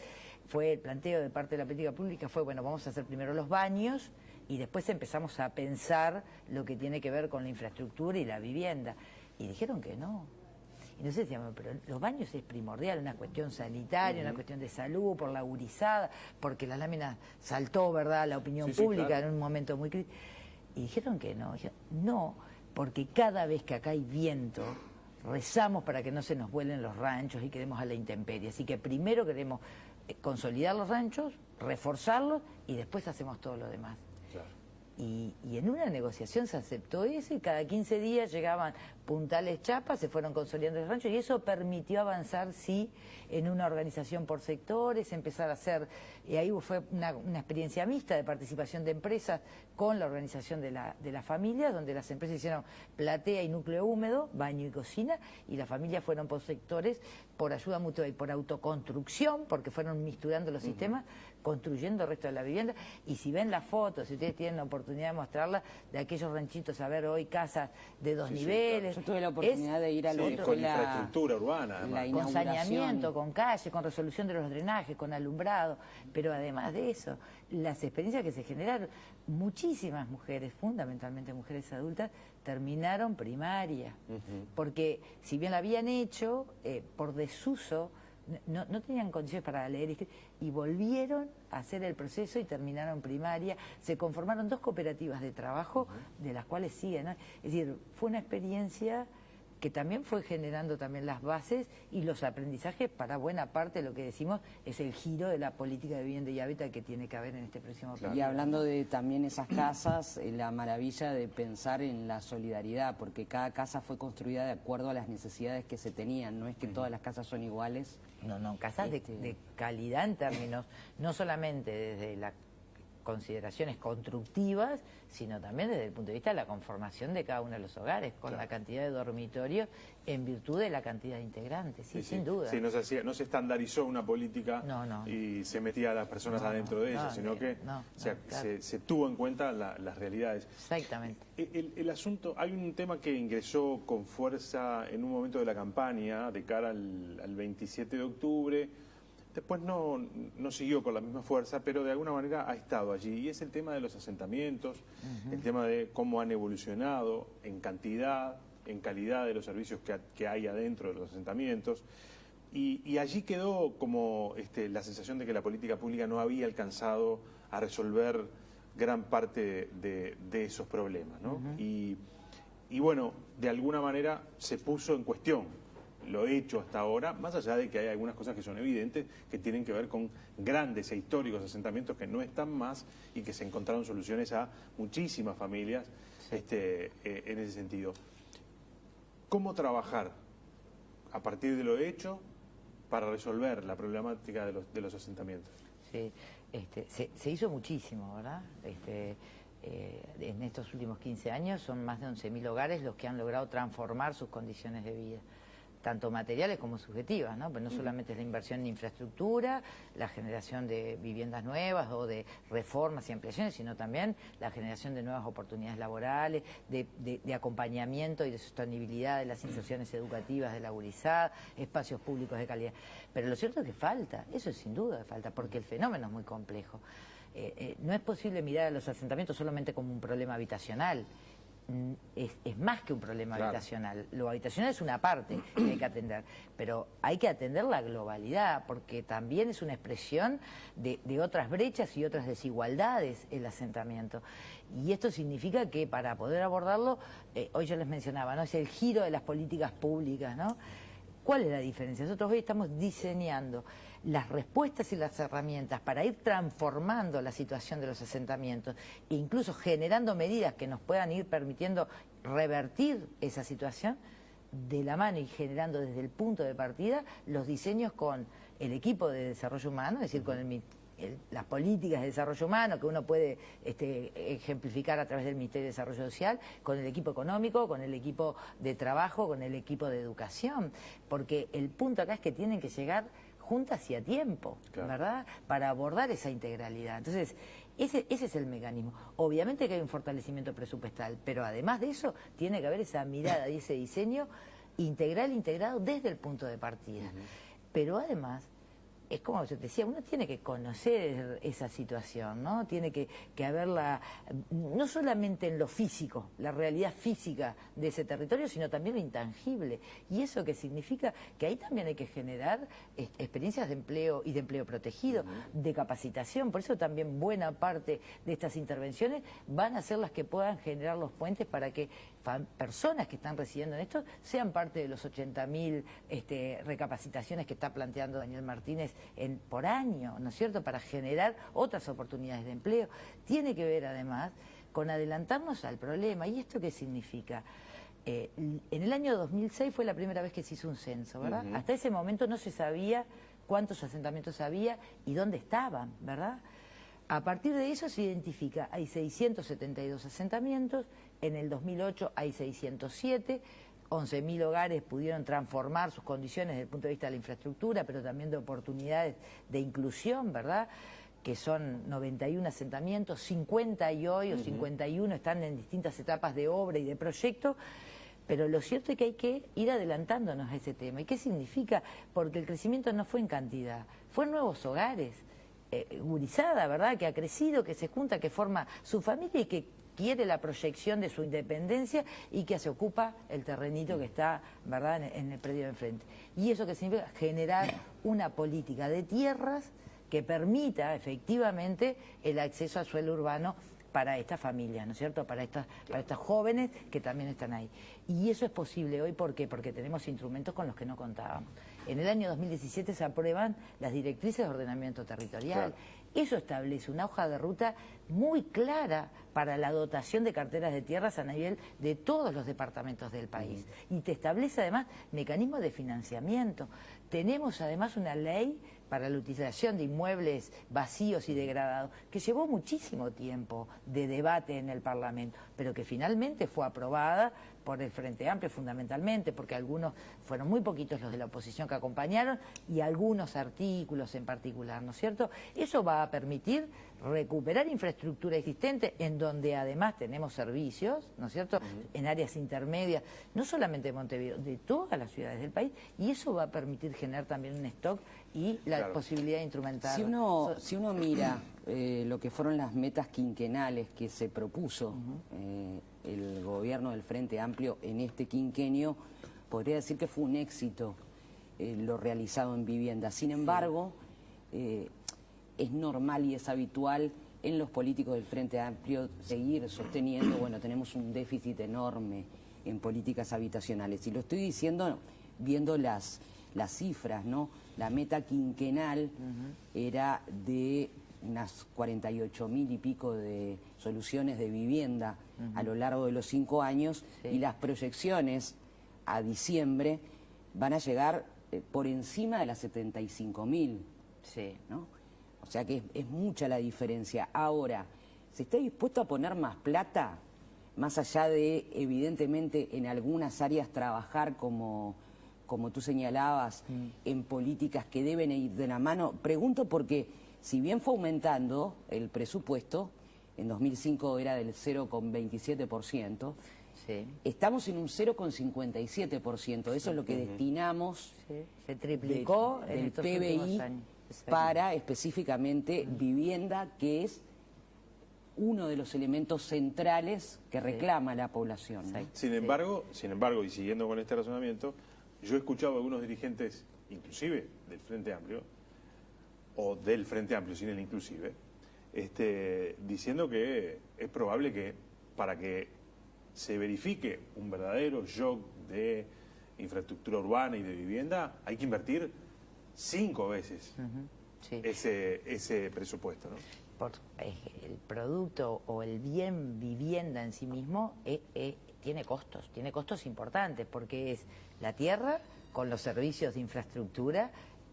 Fue el planteo de parte de la política pública, fue, bueno, vamos a hacer primero los baños y después empezamos a pensar lo que tiene que ver con la infraestructura y la vivienda. Y dijeron que no. Y nosotros decíamos, pero los baños es primordial, una cuestión sanitaria, una cuestión de salud, por la urizada, porque la lámina saltó, ¿verdad?, la opinión pública claro. En un momento muy crítico. Y dijeron que no. Dijeron, no, porque cada vez que acá hay viento, rezamos para que no se nos vuelen los ranchos y quedemos a la intemperie. Así que primero queremos consolidar los ranchos, reforzarlos y después hacemos todo lo demás. Claro. Y en una negociación se aceptó eso y cada 15 días llegaban puntales chapas, se fueron consolidando los ranchos y eso permitió avanzar, sí, en una organización por sectores, empezar a hacer, y ahí fue una experiencia mixta de participación de empresas con la organización de la familia, donde las empresas hicieron platea y núcleo húmedo, baño y cocina, y las familias fueron por sectores, por ayuda mutua y por autoconstrucción, porque fueron misturando los sistemas, construyendo el resto de la vivienda. Y si ven las fotos, si ustedes tienen la oportunidad de mostrarlas, de aquellos ranchitos, a ver hoy casas de 2 niveles. Yo tuve la oportunidad de ir a lo que fue la infraestructura urbana, con saneamiento, con calle, con resolución de los drenajes, con alumbrado, pero además de eso, las experiencias que se generaron, muchísimas mujeres, fundamentalmente mujeres adultas, terminaron primaria, porque si bien la habían hecho por desuso, no tenían condiciones para leer y escribir, y volvieron a hacer el proceso y terminaron primaria. Se conformaron 2 cooperativas de trabajo, de las cuales siguen, ¿no? Es decir, fue una experiencia que también fue generando también las bases y los aprendizajes para buena parte de lo que decimos es el giro de la política de vivienda y hábitat que tiene que haber en este próximo plan. Y hablando de también esas casas, la maravilla de pensar en la solidaridad, porque cada casa fue construida de acuerdo a las necesidades que se tenían, no es que todas las casas son iguales. No, casas de calidad en términos, no solamente desde las consideraciones constructivas, sino también desde el punto de vista de la conformación de cada uno de los hogares, con la cantidad de dormitorios en virtud de la cantidad de integrantes, sin duda. Sí, no se estandarizó una política y se metía a las personas adentro de ella, sino que se tuvo en cuenta las realidades. Exactamente. El asunto, hay un tema que ingresó con fuerza en un momento de la campaña de cara al 27 de octubre, después no siguió con la misma fuerza, pero de alguna manera ha estado allí. Y es el tema de los asentamientos, el tema de cómo han evolucionado en cantidad, en calidad de los servicios que hay adentro de los asentamientos. Y allí quedó como la sensación de que la política pública no había alcanzado a resolver gran parte de esos problemas, ¿no? Y bueno, de alguna manera se puso en cuestión lo hecho hasta ahora, más allá de que hay algunas cosas que son evidentes, que tienen que ver con grandes e históricos asentamientos que no están más y que se encontraron soluciones a muchísimas familias en ese sentido. ¿Cómo trabajar a partir de lo hecho para resolver la problemática de los asentamientos? Sí, se hizo muchísimo, ¿verdad? En estos últimos 15 años son más de 11.000 hogares los que han logrado transformar sus condiciones de vida, tanto materiales como subjetivas, ¿no? Pues no solamente es la inversión en infraestructura, la generación de viviendas nuevas o de reformas y ampliaciones, sino también la generación de nuevas oportunidades laborales, de acompañamiento y de sostenibilidad de las inserciones educativas de la gurizada, espacios públicos de calidad. Pero lo cierto es que falta, eso es sin duda falta, porque el fenómeno es muy complejo. No es posible mirar a los asentamientos solamente como un problema habitacional. Es más que un problema habitacional. Lo habitacional es una parte que hay que atender, pero hay que atender la globalidad, porque también es una expresión de otras brechas y otras desigualdades el asentamiento. Y esto significa que para poder abordarlo, hoy yo les mencionaba, ¿no? Es el giro de las políticas públicas, ¿no? ¿Cuál es la diferencia? Nosotros hoy estamos diseñando las respuestas y las herramientas para ir transformando la situación de los asentamientos e incluso generando medidas que nos puedan ir permitiendo revertir esa situación de la mano y generando desde el punto de partida los diseños con el equipo de desarrollo humano, es decir, con las políticas de desarrollo humano que uno puede ejemplificar a través del Ministerio de Desarrollo Social, con el equipo económico, con el equipo de trabajo, con el equipo de educación, porque el punto acá es que tienen que llegar juntas y a tiempo, ¿verdad?, para abordar esa integralidad. Entonces, Ese es el mecanismo. Obviamente que hay un fortalecimiento presupuestal, pero además de eso tiene que haber esa mirada y ese diseño integral, integrado desde el punto de partida. Pero además, es como yo te decía, uno tiene que conocer esa situación, ¿no? Tiene que haberla, no solamente en lo físico, la realidad física de ese territorio, sino también lo intangible. Y eso que significa que ahí también hay que generar experiencias de empleo y de empleo protegido, de capacitación. Por eso también buena parte de estas intervenciones van a ser las que puedan generar los puentes para que personas que están residiendo en esto sean parte de los 80.000 recapacitaciones que está planteando Daniel Martínez por año, ¿no es cierto?, para generar otras oportunidades de empleo. Tiene que ver además con adelantarnos al problema. ¿Y esto qué significa? En el año 2006 fue la primera vez que se hizo un censo, ¿verdad? Hasta ese momento no se sabía cuántos asentamientos había y dónde estaban, ¿verdad? A partir de eso se identifica, hay 672 asentamientos, en el 2008 hay 607, 11.000 hogares pudieron transformar sus condiciones desde el punto de vista de la infraestructura, pero también de oportunidades de inclusión, ¿verdad?, que son 91 asentamientos, 50 y hoy, o 51 están en distintas etapas de obra y de proyecto, pero lo cierto es que hay que ir adelantándonos a ese tema. ¿Y qué significa? Porque el crecimiento no fue en cantidad, fue en nuevos hogares, gurizada, ¿verdad?, que ha crecido, que se junta, que forma su familia y que quiere la proyección de su independencia y que se ocupa el terrenito que está, ¿verdad?, en el predio de enfrente. Y eso que significa generar una política de tierras que permita efectivamente el acceso al suelo urbano para estas familias, ¿no es cierto?, para estas jóvenes que también están ahí. Y eso es posible hoy, ¿por qué? Porque tenemos instrumentos con los que no contábamos. En el año 2017 se aprueban las directrices de ordenamiento territorial. Claro. Eso establece una hoja de ruta muy clara para la dotación de carteras de tierras a nivel de todos los departamentos del país. Y te establece además mecanismos de financiamiento. Tenemos además una ley para la utilización de inmuebles vacíos y degradados, que llevó muchísimo tiempo de debate en el Parlamento, pero que finalmente fue aprobada por el Frente Amplio fundamentalmente, porque algunos, fueron muy poquitos los de la oposición que acompañaron, y algunos artículos en particular, ¿no es cierto? Eso va a permitir recuperar infraestructura existente, en donde además tenemos servicios, ¿no es cierto?, en áreas intermedias, no solamente de Montevideo, de todas las ciudades del país, y eso va a permitir generar también un stock y la posibilidad de instrumentar. Si uno mira lo que fueron las metas quinquenales que se propuso el gobierno del Frente Amplio en este quinquenio, podría decir que fue un éxito lo realizado en vivienda. Sin embargo, es normal y es habitual en los políticos del Frente Amplio seguir sosteniendo, bueno, tenemos un déficit enorme en políticas habitacionales. Y lo estoy diciendo viendo las cifras, ¿no? La meta quinquenal era de unas 48.000 y pico de soluciones de vivienda a lo largo de los 5 años, y las proyecciones a diciembre van a llegar por encima de las 75.000, ¿no? O sea que es mucha la diferencia. Ahora, ¿se está dispuesto a poner más plata? Más allá de, evidentemente, en algunas áreas trabajar como tú señalabas, en políticas que deben ir de la mano. Pregunto porque, si bien fue aumentando el presupuesto, en 2005 era del 0,27%, estamos en un 0,57%. Eso es lo que destinamos, se triplicó del PBI para específicamente vivienda, que es uno de los elementos centrales que reclama la población, ¿no? Sin embargo, y siguiendo con este razonamiento, yo he escuchado a algunos dirigentes, inclusive del Frente Amplio, o del Frente Amplio sin el inclusive, diciendo que es probable que para que se verifique un verdadero shock de infraestructura urbana y de vivienda, hay que invertir 5 veces ese presupuesto, ¿no? El producto o el bien vivienda en sí mismo tiene costos importantes, porque es la tierra con los servicios de infraestructura,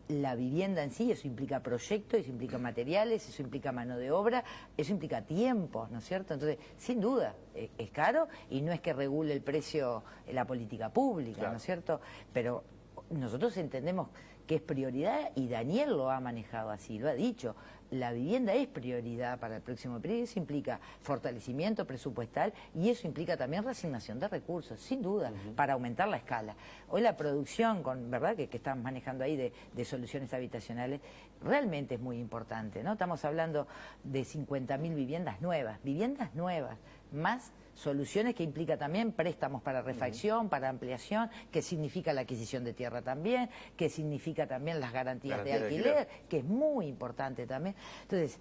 la vivienda en sí, eso implica proyectos, eso implica materiales, eso implica mano de obra, eso implica tiempo, ¿no es cierto? Entonces, sin duda, es caro, y no es que regule el precio la política pública, ¿no es cierto? Pero nosotros entendemos que es prioridad, y Daniel lo ha manejado así, lo ha dicho. La vivienda es prioridad para el próximo periodo, eso implica fortalecimiento presupuestal y eso implica también reasignación de recursos, sin duda, para aumentar la escala. Hoy la producción, ¿verdad?, que estamos manejando ahí de soluciones habitacionales, realmente es muy importante, ¿no? Estamos hablando de 50.000 viviendas nuevas, más soluciones que implica también préstamos para refacción, para ampliación, que significa la adquisición de tierra también, que significa también las garantías de alquiler, que es muy importante también. Entonces,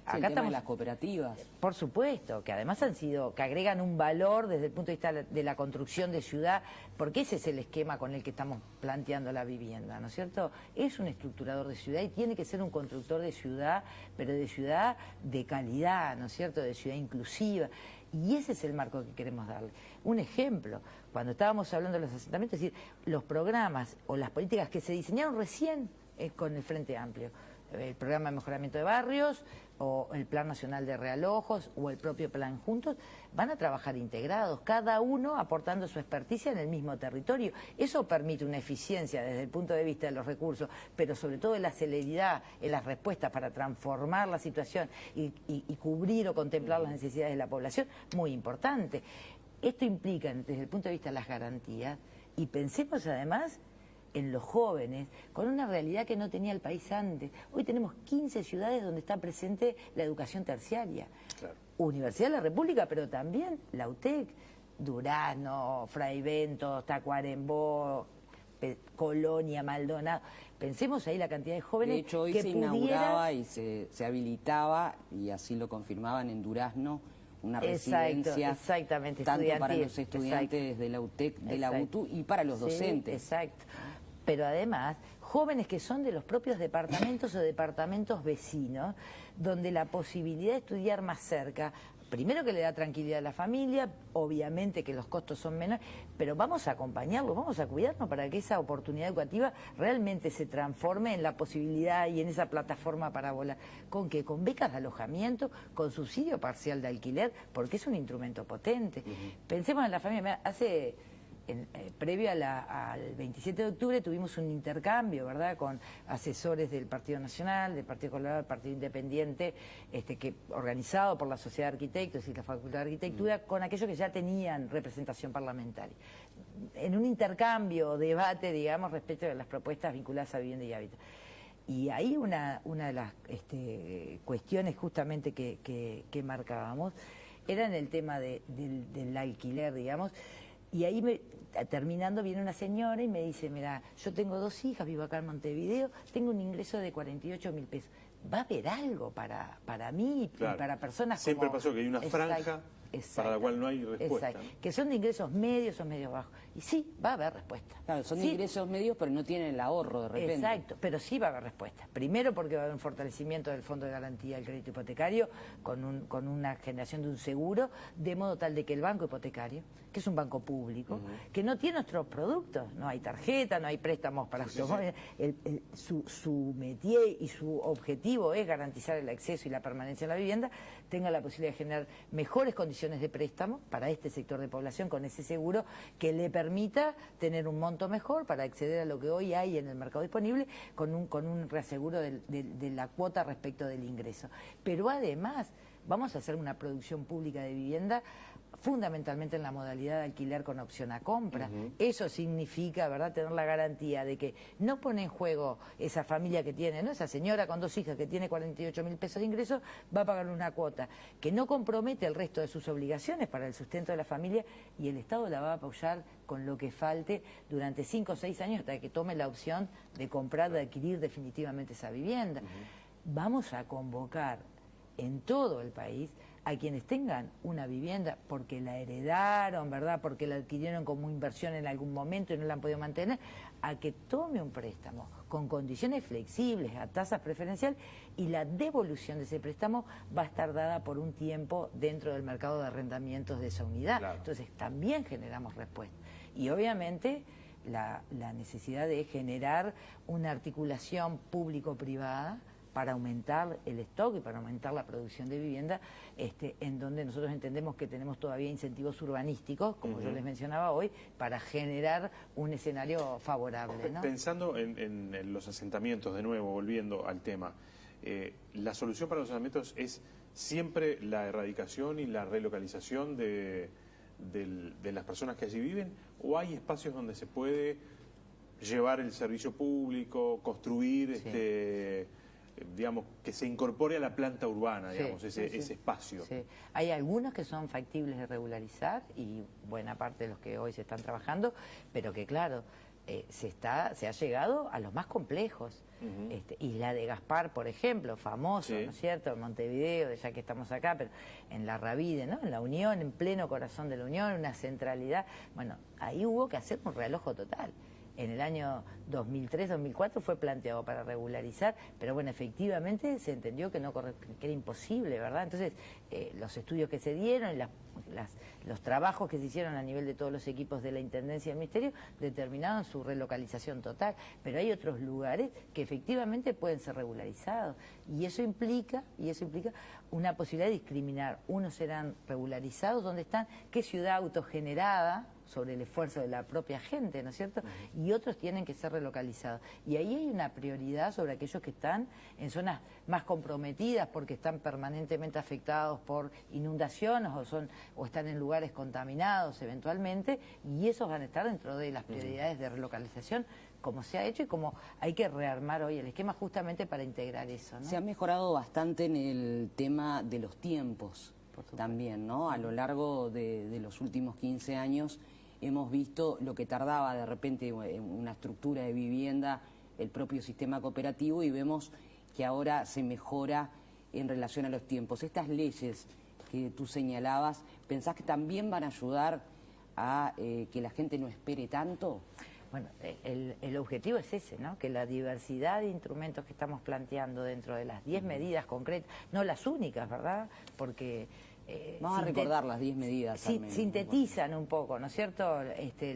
acá estamos las cooperativas. Por supuesto, que además que agregan un valor desde el punto de vista de la construcción de ciudad, porque ese es el esquema con el que estamos planteando la vivienda, ¿no es cierto? Es un estructurador de ciudad y tiene que ser un constructor de ciudad, pero de ciudad de calidad, ¿no es cierto?, de ciudad inclusiva. Y ese es el marco que queremos darle. Un ejemplo, cuando estábamos hablando de los asentamientos, es decir, los programas o las políticas que se diseñaron recién con el Frente Amplio, el programa de mejoramiento de barrios o el Plan Nacional de Realojos o el propio Plan Juntos, van a trabajar integrados, cada uno aportando su experticia en el mismo territorio. Eso permite una eficiencia desde el punto de vista de los recursos, pero sobre todo de la celeridad en las respuestas para transformar la situación y cubrir o contemplar las necesidades de la población, muy importante. Esto implica, desde el punto de vista de las garantías, y pensemos además en los jóvenes, con una realidad que no tenía el país antes. Hoy tenemos 15 ciudades donde está presente la educación terciaria. Claro. Universidad de la República, pero también la UTEC, Durazno, Fray Bentos, Tacuarembó, Colonia, Maldonado. Pensemos ahí la cantidad de jóvenes de hecho, hoy que se inauguraba y se habilitaba, y así lo confirmaban en Durazno, una residencia exactamente, tanto para los estudiantes de la UTEC, de la UTU y para los docentes. Exacto. Pero además, jóvenes que son de los propios departamentos o departamentos vecinos, donde la posibilidad de estudiar más cerca, primero que le da tranquilidad a la familia, obviamente que los costos son menores, pero vamos a acompañarlos, vamos a cuidarnos para que esa oportunidad educativa realmente se transforme en la posibilidad y en esa plataforma para volar. ¿Con qué? Con becas de alojamiento, con subsidio parcial de alquiler, porque es un instrumento potente. Pensemos en la familia. Previo al 27 de octubre tuvimos un intercambio, ¿verdad?, con asesores del Partido Nacional, del Partido Colorado, del Partido Independiente, organizado por la Sociedad de Arquitectos y la Facultad de Arquitectura, con aquellos que ya tenían representación parlamentaria. En un intercambio, debate, digamos, respecto de las propuestas vinculadas a vivienda y hábitat. Y ahí una de las cuestiones justamente que marcábamos era en el tema del alquiler, digamos. Y ahí, terminando, viene una señora y me dice, mira, yo tengo 2 hijas, vivo acá en Montevideo, tengo un ingreso de 48.000 pesos. ¿Va a haber algo para mí y para personas Siempre pasó que hay una franja para la cual no hay respuesta. Exacto. Que son de ingresos medios o medios bajos. Y sí, va a haber respuesta. Claro, son de ingresos medios, pero no tienen el ahorro de repente. Exacto, pero sí va a haber respuesta. Primero porque va a haber un fortalecimiento del Fondo de Garantía del Crédito Hipotecario con una generación de un seguro, de modo tal de que el banco hipotecario, que es un banco público, que no tiene otros productos, no hay tarjeta, no hay préstamos para su métier y su objetivo es garantizar el acceso y la permanencia en la vivienda, tenga la posibilidad de generar mejores condiciones de préstamo para este sector de población con ese seguro que le permita tener un monto mejor para acceder a lo que hoy hay en el mercado disponible con un reaseguro de la cuota respecto del ingreso. Pero además vamos a hacer una producción pública de vivienda fundamentalmente en la modalidad de alquiler con opción a compra. Eso significa, ¿verdad?, tener la garantía de que no pone en juego esa familia que tiene, ¿no?, esa señora con 2 hijas que tiene 48.000 pesos de ingresos, va a pagar una cuota que no compromete el resto de sus obligaciones para el sustento de la familia y el Estado la va a apoyar con lo que falte durante 5 o 6 años hasta que tome la opción de comprar, de adquirir definitivamente esa vivienda. Vamos a convocar en todo el país a quienes tengan una vivienda porque la heredaron, ¿verdad?, porque la adquirieron como inversión en algún momento y no la han podido mantener, a que tome un préstamo con condiciones flexibles, a tasas preferenciales, y la devolución de ese préstamo va a estar dada por un tiempo dentro del mercado de arrendamientos de esa unidad. Claro. Entonces también generamos respuesta. Y obviamente la necesidad de generar una articulación público-privada para aumentar el stock y para aumentar la producción de vivienda, en donde nosotros entendemos que tenemos todavía incentivos urbanísticos, como yo les mencionaba hoy, para generar un escenario favorable, ¿no? Pensando en los asentamientos, de nuevo, volviendo al tema, ¿la solución para los asentamientos es siempre la erradicación y la relocalización de las personas que allí viven? ¿O hay espacios donde se puede llevar el servicio público, construir, digamos, que se incorpore a la planta urbana, digamos, ese espacio? Sí. Hay algunos que son factibles de regularizar y buena parte de los que hoy se están trabajando, pero que claro, se ha llegado a los más complejos. Isla de Gaspar, por ejemplo, famoso, ¿no es cierto? En Montevideo, ya que estamos acá, pero en la Ravide, ¿no? En la Unión, en pleno corazón de la Unión, una centralidad. Bueno, ahí hubo que hacer un realojo total. En el año 2003-2004 fue planteado para regularizar, pero bueno, efectivamente se entendió que era imposible, ¿verdad? Entonces, los estudios que se dieron y los trabajos que se hicieron a nivel de todos los equipos de la Intendencia y del Ministerio determinaron su relocalización total. Pero hay otros lugares que efectivamente pueden ser regularizados y eso implica una posibilidad de discriminar. Unos serán regularizados, ¿dónde están? ¿Qué ciudad autogenerada? Sobre el esfuerzo de la propia gente, ¿no es cierto? Y otros tienen que ser relocalizados. Y ahí hay una prioridad sobre aquellos que están en zonas más comprometidas porque están permanentemente afectados por inundaciones o están en lugares contaminados eventualmente, y esos van a estar dentro de las prioridades de relocalización, como se ha hecho y como hay que rearmar hoy el esquema justamente para integrar eso, ¿no? Se ha mejorado bastante en el tema de los tiempos también, ¿no? A lo largo de los últimos 15 años hemos visto lo que tardaba de repente en una estructura de vivienda, el propio sistema cooperativo, y vemos que ahora se mejora en relación a los tiempos. Estas leyes que tú señalabas, ¿pensás que también van a ayudar a que la gente no espere tanto? Bueno, el objetivo es ese, ¿no? Que la diversidad de instrumentos que estamos planteando dentro de las 10 medidas concretas, no las únicas, ¿verdad? Porque vamos a recordar las 10 medidas. Sintetizan un poco, ¿no es cierto?,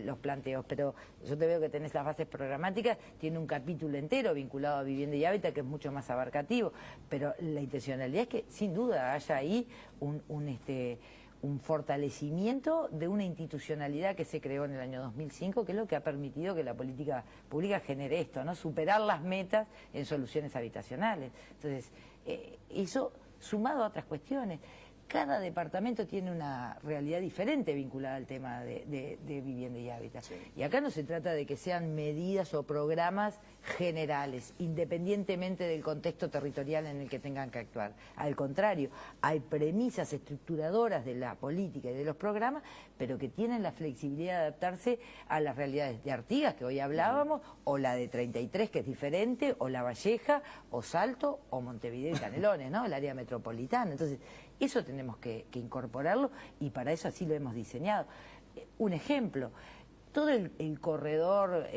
los planteos, pero yo te veo que tenés las bases programáticas, tiene un capítulo entero vinculado a vivienda y hábitat que es mucho más abarcativo, pero la intencionalidad es que sin duda haya ahí un fortalecimiento de una institucionalidad que se creó en el año 2005, que es lo que ha permitido que la política pública genere esto, ¿no? Superar las metas en soluciones habitacionales. Entonces, eso sumado a otras cuestiones. Cada departamento tiene una realidad diferente vinculada al tema de vivienda y hábitat. Sí. Y acá no se trata de que sean medidas o programas generales, independientemente del contexto territorial en el que tengan que actuar. Al contrario, hay premisas estructuradoras de la política y de los programas, pero que tienen la flexibilidad de adaptarse a las realidades de Artigas, que hoy hablábamos, o la de 33, que es diferente, o La Valleja, o Salto, o Montevideo y Canelones, ¿no? El área metropolitana. Entonces, eso tenemos que incorporarlo y para eso así lo hemos diseñado. Un ejemplo, todo el corredor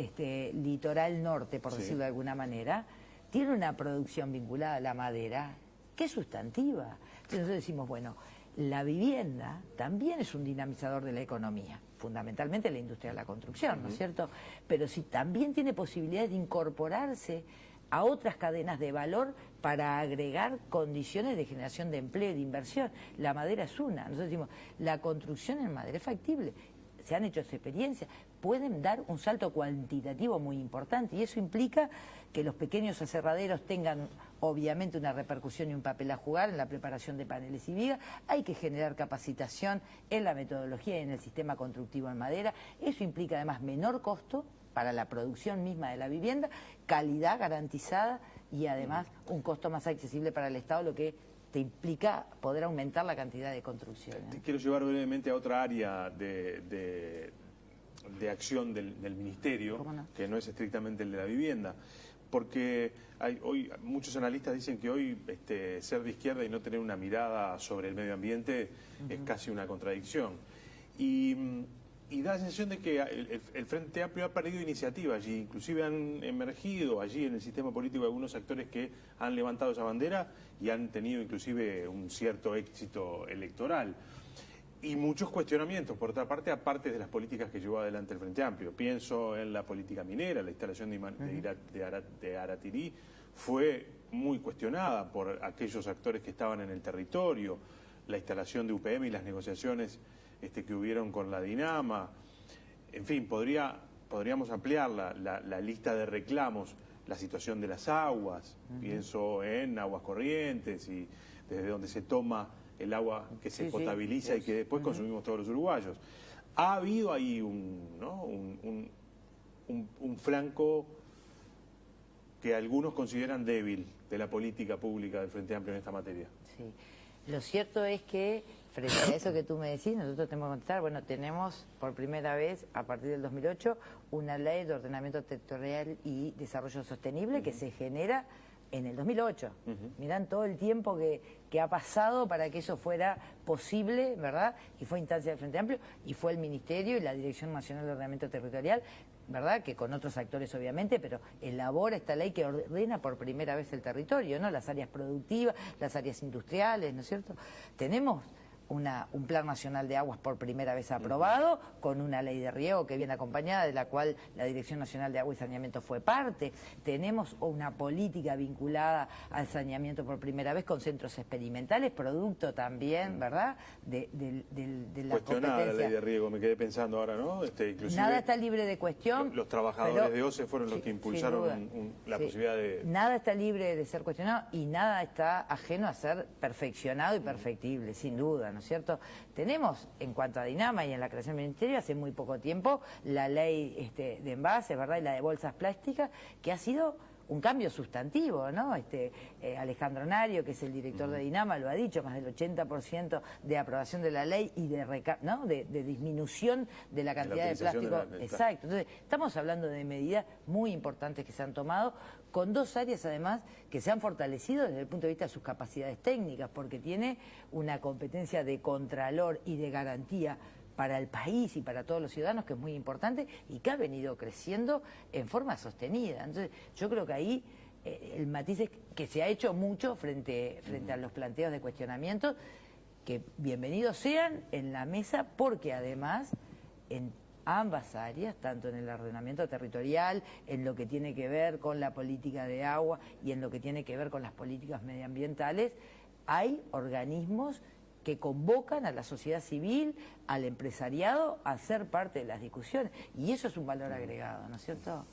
litoral norte, por decirlo de alguna manera, tiene una producción vinculada a la madera que es sustantiva. Entonces nosotros decimos, bueno, la vivienda también es un dinamizador de la economía, fundamentalmente la industria de la construcción, ¿no es cierto? Pero si también tiene posibilidades de incorporarse a otras cadenas de valor para agregar condiciones de generación de empleo y de inversión. La madera es una. Nosotros decimos, la construcción en madera es factible. Se han hecho experiencias, pueden dar un salto cuantitativo muy importante y eso implica que los pequeños aserraderos tengan obviamente una repercusión y un papel a jugar en la preparación de paneles y vigas. Hay que generar capacitación en la metodología y en el sistema constructivo en madera. Eso implica además menor costo para la producción misma de la vivienda, calidad garantizada y además un costo más accesible para el Estado, lo que te implica poder aumentar la cantidad de construcciones. Te quiero llevar brevemente a otra área de acción del Ministerio, que no es estrictamente el de la vivienda, porque hoy muchos analistas dicen que hoy ser de izquierda y no tener una mirada sobre el medio ambiente es casi una contradicción. Y da la sensación de que el Frente Amplio ha perdido iniciativa allí, inclusive han emergido allí en el sistema político algunos actores que han levantado esa bandera y han tenido inclusive un cierto éxito electoral. Y muchos cuestionamientos, por otra parte, aparte de las políticas que llevó adelante el Frente Amplio. Pienso en la política minera, la instalación de Aratirí fue muy cuestionada por aquellos actores que estaban en el territorio, la instalación de UPM y las negociaciones que hubieron con la Dinama. En fin, podríamos ampliar la lista de reclamos, la situación de las aguas, pienso en aguas corrientes y desde donde se toma el agua que se potabiliza y que después consumimos todos los uruguayos. Ha habido ahí un flanco que algunos consideran débil de la política pública del Frente Amplio en esta materia. Sí. Lo cierto es que, frente a eso que tú me decís, nosotros tenemos que contestar, bueno, tenemos por primera vez, a partir del 2008, una ley de ordenamiento territorial y desarrollo sostenible que se genera en el 2008. Mirán todo el tiempo que ha pasado para que eso fuera posible, ¿verdad? Y fue instancia del Frente Amplio, y fue el Ministerio y la Dirección Nacional de Ordenamiento Territorial, ¿verdad? Que con otros actores obviamente, pero elabora esta ley que ordena por primera vez el territorio, ¿no? Las áreas productivas, las áreas industriales, ¿no es cierto? Tenemos un Plan Nacional de Aguas por primera vez aprobado, con una ley de riego que viene acompañada, de la cual la Dirección Nacional de Agua y Saneamiento fue parte. Tenemos una política vinculada al saneamiento por primera vez con centros experimentales, producto también, ¿verdad?, de la cuestionada competencia. la ley de riego, me quedé pensando ahora, ¿no? Inclusive nada está libre de cuestión. Los trabajadores de OCE fueron los que impulsaron la posibilidad de... Nada está libre de ser cuestionado y nada está ajeno a ser perfeccionado y perfectible, sin duda, ¿no es cierto? Tenemos, en cuanto a Dinama y en la creación del Ministerio, hace muy poco tiempo, la ley de envases, ¿verdad?, y la de bolsas plásticas, que ha sido un cambio sustantivo, ¿no? Alejandro Nario, que es el director de Dinama, lo ha dicho, más del 80% de aprobación de la ley y de disminución de la cantidad de plástico. Exacto. Entonces, estamos hablando de medidas muy importantes que se han tomado, con dos áreas además que se han fortalecido desde el punto de vista de sus capacidades técnicas, porque tiene una competencia de contralor y de garantía para el país y para todos los ciudadanos, que es muy importante y que ha venido creciendo en forma sostenida. Entonces, yo creo que ahí el matiz es que se ha hecho mucho frente a los planteos de cuestionamiento, que bienvenidos sean en la mesa, porque además en ambas áreas, tanto en el ordenamiento territorial, en lo que tiene que ver con la política de agua y en lo que tiene que ver con las políticas medioambientales, hay organismos que convocan a la sociedad civil, al empresariado, a ser parte de las discusiones. Y eso es un valor agregado, ¿no es cierto?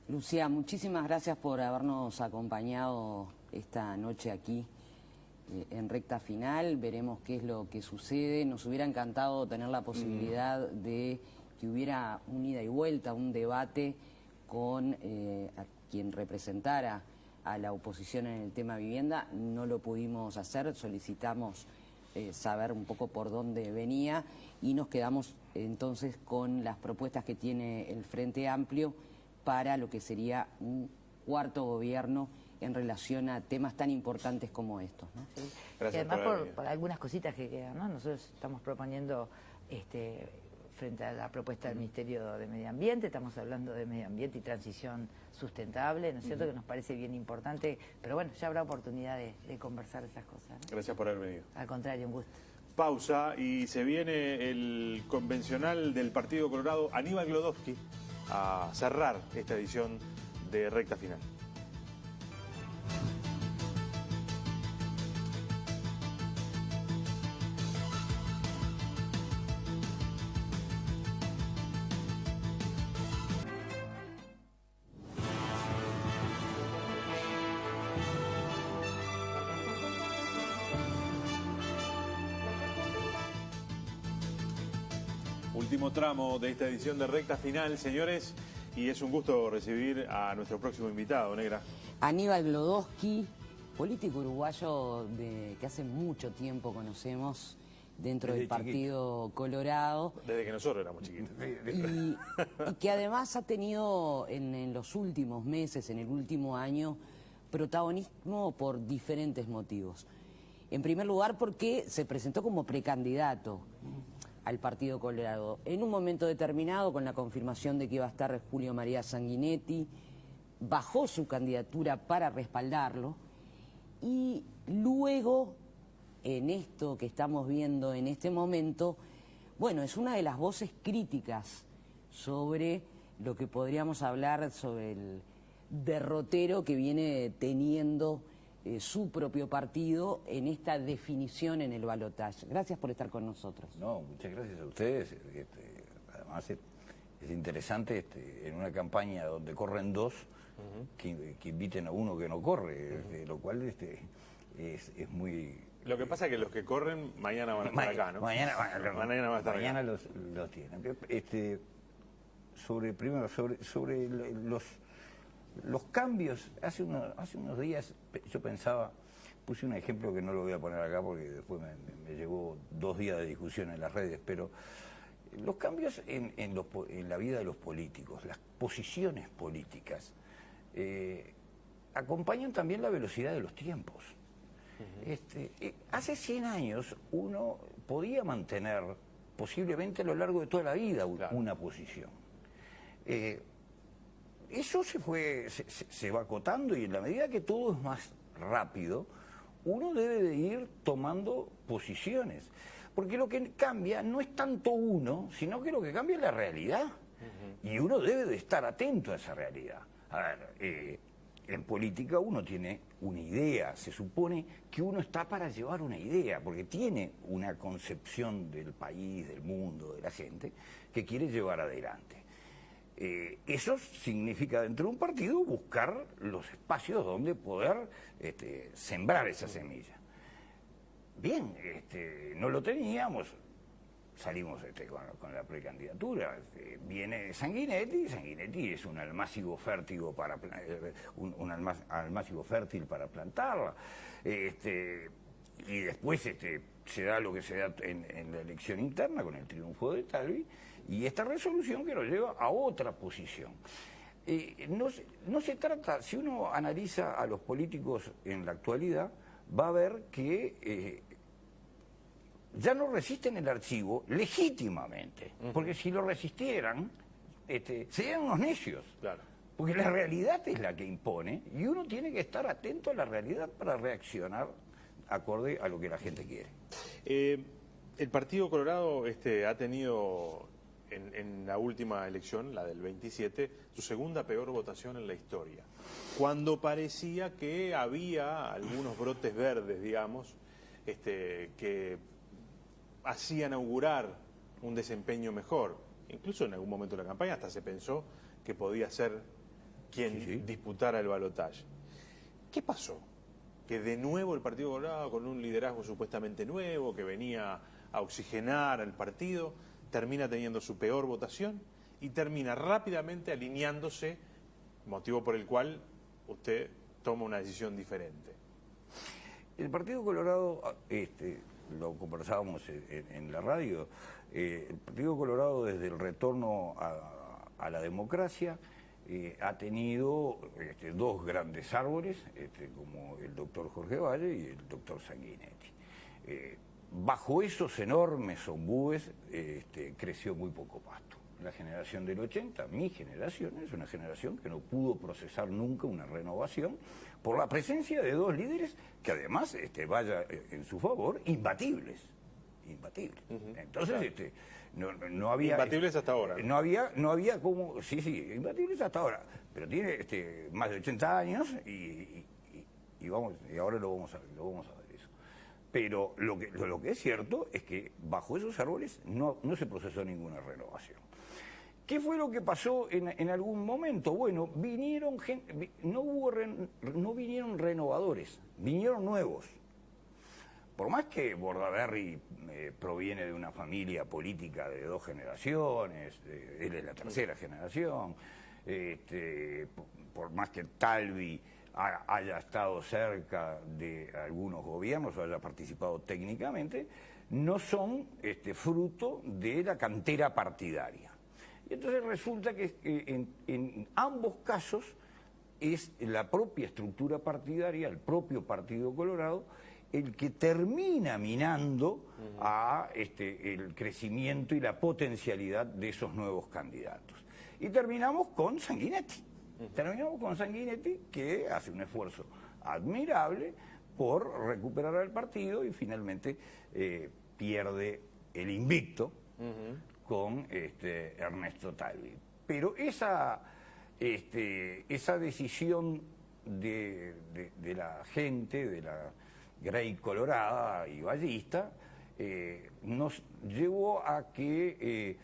Lucía, muchísimas gracias por habernos acompañado esta noche aquí en Recta Final. Veremos qué es lo que sucede. Nos hubiera encantado tener la posibilidad de que hubiera un ida y vuelta, un debate con a quien representara a la oposición en el tema vivienda. No lo pudimos hacer, solicitamos saber un poco por dónde venía y nos quedamos entonces con las propuestas que tiene el Frente Amplio para lo que sería un cuarto gobierno en relación a temas tan importantes como estos, ¿no? Sí. Gracias. Y además por algunas cositas que quedan, ¿no? Nosotros estamos proponiendo frente a la propuesta del Ministerio de Medio Ambiente, estamos hablando de medio ambiente y transición sustentable, ¿no es cierto?, que nos parece bien importante, pero bueno, ya habrá oportunidad de conversar esas cosas, ¿no? Gracias por haber venido. Al contrario, un gusto. Pausa y se viene el convencional del Partido Colorado, Aníbal Glodowski, a cerrar esta edición de Recta Final. Último tramo de esta edición de Recta Final, señores, y es un gusto recibir a nuestro próximo invitado, Negra. Aníbal Glodowski, político uruguayo que hace mucho tiempo conocemos dentro del Partido Colorado. Desde que nosotros éramos chiquitos. Y que además ha tenido en los últimos meses, en el último año, protagonismo por diferentes motivos. En primer lugar, porque se presentó como precandidato al Partido Colorado. En un momento determinado, con la confirmación de que iba a estar Julio María Sanguinetti, bajó su candidatura para respaldarlo y luego, en esto que estamos viendo en este momento, bueno, es una de las voces críticas sobre lo que podríamos hablar sobre derrotero que viene teniendo su propio partido en esta definición en el balotaje. Gracias por estar con nosotros. No, muchas gracias a ustedes. Además es interesante en una campaña donde corren dos, que inviten a uno que no corre, lo cual es muy... Lo que pasa es que los que corren mañana van a estar acá, ¿no? Mañana van a estar mañana acá. Los tienen. Sobre los cambios, hace unos días yo pensaba, puse un ejemplo que no lo voy a poner acá porque después me llevó 2 días de discusión en las redes, pero los cambios en la vida de los políticos, las posiciones políticas, acompañan también la velocidad de los tiempos. Hace 100 años uno podía mantener posiblemente a lo largo de toda la vida una posición. Eso se va acotando, y en la medida que todo es más rápido, uno debe de ir tomando posiciones. Porque lo que cambia no es tanto uno, sino que lo que cambia es la realidad. Y uno debe de estar atento a esa realidad. A ver, en política uno tiene una idea, se supone que uno está para llevar una idea, porque tiene una concepción del país, del mundo, de la gente, que quiere llevar adelante. Eso significa dentro de un partido buscar los espacios donde poder sembrar esa semilla. Bien, no lo teníamos, salimos con la precandidatura, viene Sanguinetti, y Sanguinetti es un almácigo fértil para plantarla, y después se da lo que se da en la elección interna con el triunfo de Talvi, y esta resolución que lo lleva a otra posición. No se trata, si uno analiza a los políticos en la actualidad, va a ver que ya no resisten el archivo legítimamente, porque si lo resistieran, serían unos necios. Claro. Porque la realidad es la que impone, y uno tiene que estar atento a la realidad para reaccionar acorde a lo que la gente quiere. El Partido Colorado ha tenido en la última elección, la del 27, su segunda peor votación en la historia. Cuando parecía que había algunos brotes verdes, digamos, que hacían augurar un desempeño mejor. Incluso en algún momento de la campaña hasta se pensó que podía ser quien disputara el balotaje. ¿Qué pasó? Que de nuevo el Partido Colorado, con un liderazgo supuestamente nuevo, que venía a oxigenar al partido, termina teniendo su peor votación y termina rápidamente alineándose, motivo por el cual usted toma una decisión diferente? El Partido Colorado, lo conversábamos en la radio, el Partido Colorado desde el retorno a la democracia ha tenido 2 grandes árboles, como el doctor Jorge Valle y el doctor Sanguinetti. Bajo esos enormes ombúes creció muy poco pasto. La generación del 80, mi generación, es una generación que no pudo procesar nunca una renovación por la presencia de 2 líderes que además, vaya en su favor, imbatibles. Entonces, no había... Imbatibles hasta ahora. No había como... Sí, imbatibles hasta ahora. Pero tiene más de 80 años y ahora lo vamos a ver eso. Pero lo que es cierto es que bajo esos árboles no se procesó ninguna renovación. ¿Qué fue lo que pasó en algún momento? Bueno, no vinieron renovadores, vinieron nuevos. Por más que Bordaberry proviene de una familia política de 2 generaciones, él es la 3ª generación, por más que Talvi haya estado cerca de algunos gobiernos o haya participado técnicamente, no son fruto de la cantera partidaria. Y entonces resulta que en ambos casos es la propia estructura partidaria, el propio Partido Colorado, el que termina minando a el crecimiento y la potencialidad de esos nuevos candidatos. Y terminamos con Sanguinetti. Que hace un esfuerzo admirable por recuperar al partido y finalmente pierde el invicto con Ernesto Talvi. Pero esa esa decisión de la gente, de la Grey colorada y ballista, nos llevó a que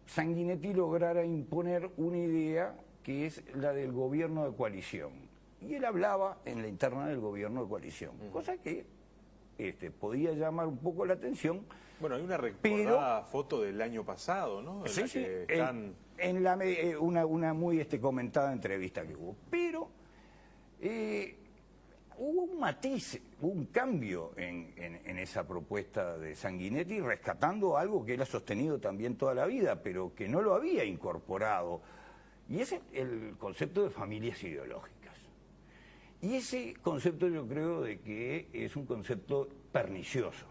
Sanguinetti lograra imponer una idea que es la del gobierno de coalición. Y él hablaba en la interna del gobierno de coalición, cosa que podía llamar un poco la atención. Bueno, hay una recordada foto del año pasado, ¿no? Sí, sí, una muy comentada entrevista que hubo. Pero hubo un matiz, hubo un cambio en esa propuesta de Sanguinetti, rescatando algo que él ha sostenido también toda la vida, pero que no lo había incorporado. Y es el concepto de familias ideológicas. Y ese concepto yo creo de que es un concepto pernicioso,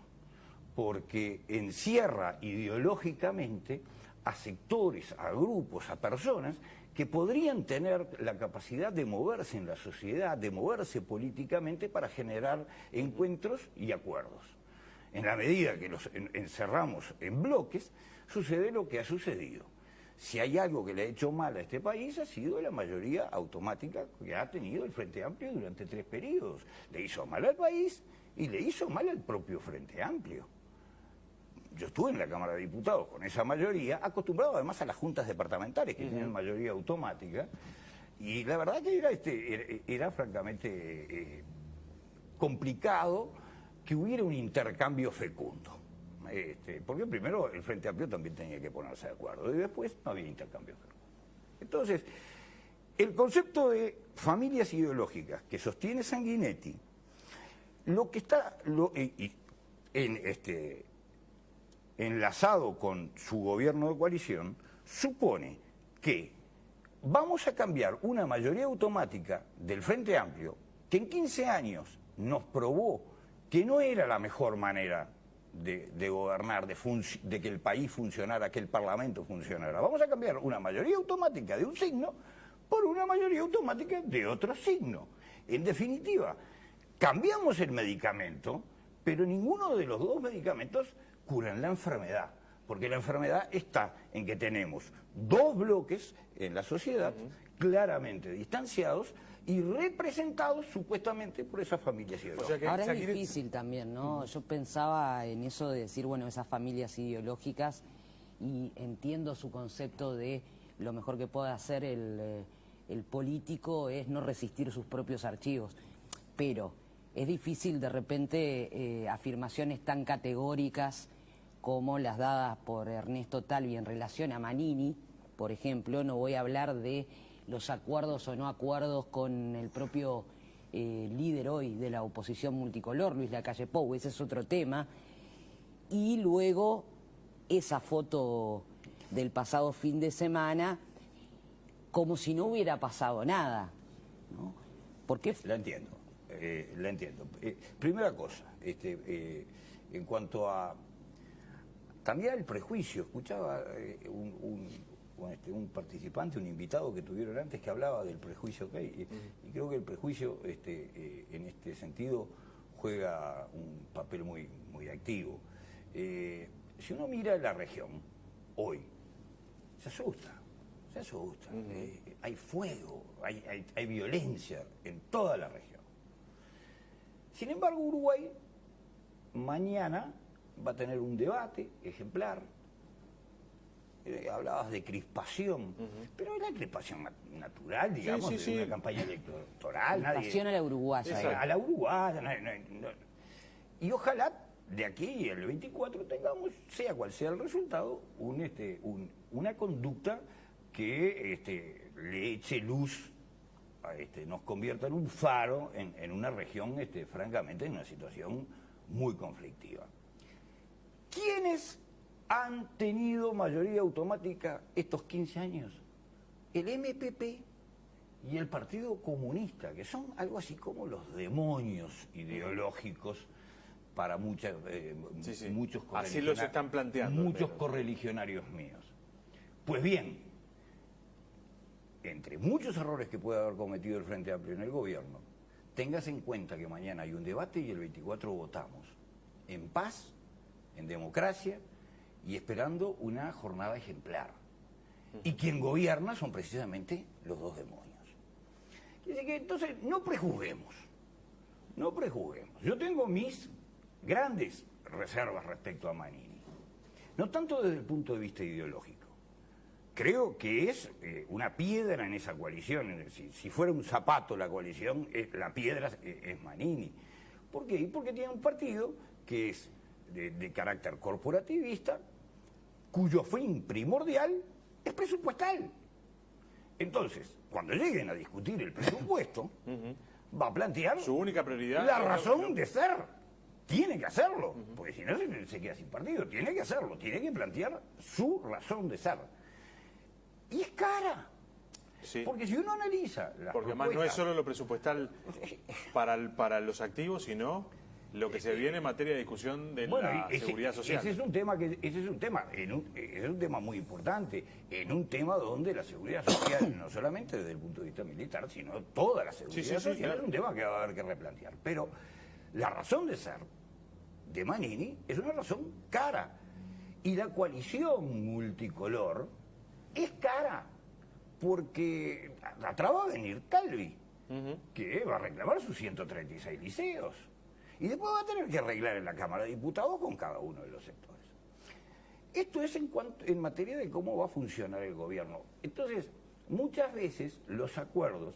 porque encierra ideológicamente a sectores, a grupos, a personas que podrían tener la capacidad de moverse en la sociedad, de moverse políticamente para generar encuentros y acuerdos. En la medida que los encerramos en bloques, sucede lo que ha sucedido. Si hay algo que le ha hecho mal a este país, ha sido la mayoría automática que ha tenido el Frente Amplio durante 3 periodos. Le hizo mal al país y le hizo mal al propio Frente Amplio. Yo estuve en la Cámara de Diputados con esa mayoría, acostumbrado además a las juntas departamentales que tienen mayoría automática, y la verdad que era francamente complicado que hubiera un intercambio fecundo. Porque primero el Frente Amplio también tenía que ponerse de acuerdo y después no había intercambio fecundo. Entonces, el concepto de familias ideológicas que sostiene Sanguinetti, lo que está enlazado con su gobierno de coalición, supone que vamos a cambiar una mayoría automática del Frente Amplio que en 15 años nos probó que no era la mejor manera de gobernar, de que el país funcionara, que el Parlamento funcionara. Vamos a cambiar una mayoría automática de un signo por una mayoría automática de otro signo. En definitiva, cambiamos el medicamento, pero ninguno de los dos medicamentos curan la enfermedad, porque la enfermedad está en que tenemos 2 bloques en la sociedad claramente distanciados y representados supuestamente por esas familias ideológicas. O sea que Ahora es difícil también, ¿no? Yo pensaba en eso de decir, bueno, esas familias ideológicas, y entiendo su concepto de lo mejor que puede hacer el político es no resistir sus propios archivos, pero es difícil de repente afirmaciones tan categóricas como las dadas por Ernesto Talvi en relación a Manini, por ejemplo. No voy a hablar de los acuerdos o no acuerdos con el propio líder hoy de la oposición multicolor, Luis Lacalle Pou, ese es otro tema. Y luego esa foto del pasado fin de semana, como si no hubiera pasado nada, ¿no? ¿Por qué? La entiendo. La entiendo. Primera cosa, en cuanto a también el prejuicio, escuchaba un participante, un invitado que tuvieron antes que hablaba del prejuicio que hay, y creo que el prejuicio en este sentido juega un papel muy, muy activo. Si uno mira la región hoy, se asusta. Hay fuego, hay violencia en toda la región. Sin embargo, Uruguay mañana va a tener un debate ejemplar. Hablabas de crispación, pero es la crispación natural, digamos, de una campaña electoral. Crispación a la uruguaya. A la uruguaya. Y ojalá de aquí al 24 tengamos, sea cual sea el resultado, una conducta que le eche luz, nos convierta en un faro en una región, francamente, en una situación muy conflictiva. ¿Quiénes han tenido mayoría automática estos 15 años? El MPP y el Partido Comunista, que son algo así como los demonios ideológicos para muchos así los están planteando. Muchos correligionarios míos. Pues bien, entre muchos errores que puede haber cometido el Frente Amplio en el gobierno, tengas en cuenta que mañana hay un debate y el 24 votamos en paz, en democracia y esperando una jornada ejemplar. Y quien gobierna son precisamente los dos demonios. Quiere decir que entonces no prejuzguemos. No prejuzguemos. Yo tengo mis grandes reservas respecto a Manini. No tanto desde el punto de vista ideológico. Creo que es una piedra en esa coalición. Si fuera un zapato la coalición, la piedra es Manini. ¿Por qué? Porque tiene un partido que es de carácter corporativista, cuyo fin primordial es presupuestal. Entonces, cuando lleguen a discutir el presupuesto, va a plantear su única prioridad la razón de ser. Tiene que hacerlo, porque si no se queda sin partido. Tiene que hacerlo, tiene que plantear su razón de ser. Y es cara. Sí. Porque si uno analiza las Porque además no es solo lo presupuestal para los activos, sino lo que se viene en materia de discusión de la seguridad social. Ese es un tema muy importante, en un tema donde la seguridad social, no solamente desde el punto de vista militar, sino toda la seguridad social, claro, es un tema que va a haber que replantear. Pero la razón de ser de Manini es una razón cara. Y la coalición multicolor es cara, porque atrás va a venir Talvi, que va a reclamar sus 136 liceos. Y después va a tener que arreglar en la Cámara de Diputados con cada uno de los sectores. Esto es en materia de cómo va a funcionar el gobierno. Entonces, muchas veces los acuerdos,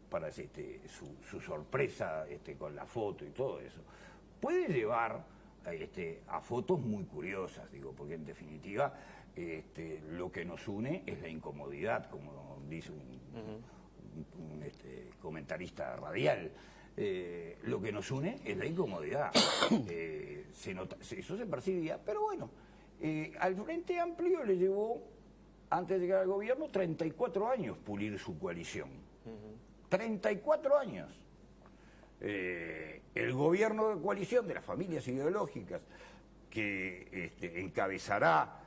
para su sorpresa con la foto y todo eso, puede llevar a fotos muy curiosas, digo, porque en definitiva lo que nos une es la incomodidad, como dice un comentarista radial. Lo que nos une es la incomodidad. Eso se percibía, pero bueno, al Frente Amplio le llevó, antes de llegar al gobierno, 34 años pulir su coalición. 34 años. El gobierno de coalición de las familias ideológicas que encabezará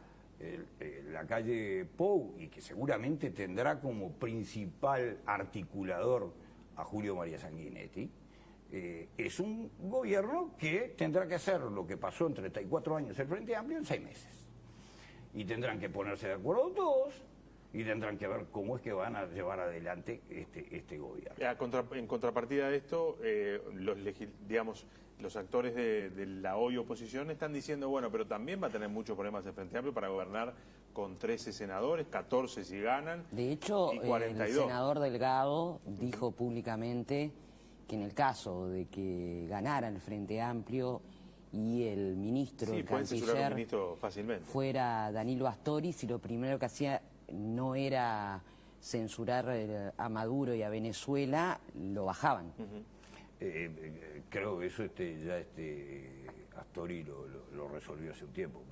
la calle Pou y que seguramente tendrá como principal articulador a Julio María Sanguinetti, es un gobierno que tendrá que hacer lo que pasó en 34 años el Frente Amplio en 6 meses. Y tendrán que ponerse de acuerdo todos y tendrán que ver cómo es que van a llevar adelante este gobierno. En contrapartida de esto, los actores de la hoy oposición están diciendo, bueno, pero también va a tener muchos problemas el Frente Amplio para gobernar con 13 senadores, 14 si ganan. De hecho, y 42. El senador Delgado dijo públicamente que en el caso de que ganara el Frente Amplio y el ministro, el canciller, fuera Danilo Astori, si lo primero que hacía no era censurar a Maduro y a Venezuela, lo bajaban. Creo que eso ya Astori lo resolvió hace un tiempo,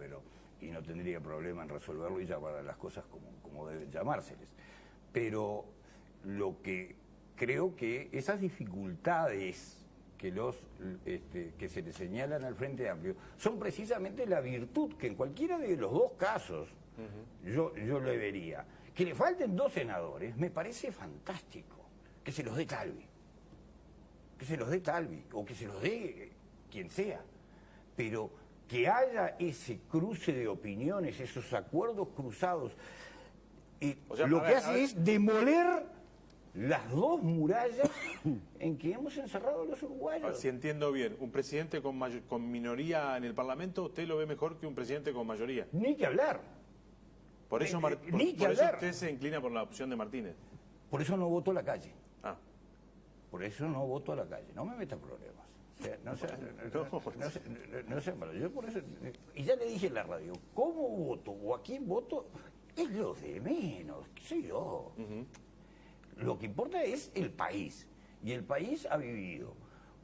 y no tendría problema en resolverlo y llamar a las cosas como deben llamárseles. Pero lo que creo que esas dificultades que se le señalan al Frente Amplio son precisamente la virtud que en cualquiera de los dos casos yo le vería. Que le falten 2 senadores me parece fantástico. Que se los dé Talvi. Que se los dé Talvi o que se los dé quien sea. Pero que haya ese cruce de opiniones, esos acuerdos cruzados, lo que hace es demoler las 2 murallas en que hemos encerrado a los uruguayos. Si entiendo bien, un presidente con minoría en el Parlamento, ¿usted lo ve mejor que un presidente con mayoría? Ni que hablar. Por eso, por eso usted se inclina por la opción de Martínez. Por eso no voto a la calle. Ah. Por eso no voto a la calle. No me meta problemas. No sé, yo por eso, y ya le dije en la radio, ¿cómo voto o a quién voto? Es lo de menos, qué sé yo. Lo que importa es el país. Y el país ha vivido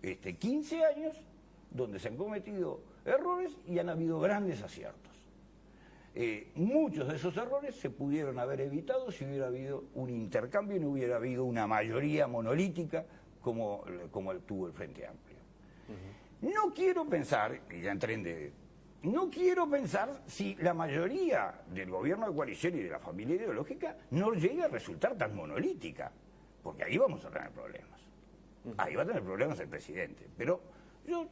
15 años donde se han cometido errores y han habido grandes aciertos. Muchos de esos errores se pudieron haber evitado si hubiera habido un intercambio y no hubiera habido una mayoría monolítica como tuvo el Frente Amplio. No quiero pensar, y ya entré no quiero pensar si la mayoría del gobierno de coalición y de la familia ideológica no llega a resultar tan monolítica, porque ahí vamos a tener problemas. Ahí va a tener problemas el presidente. Pero yo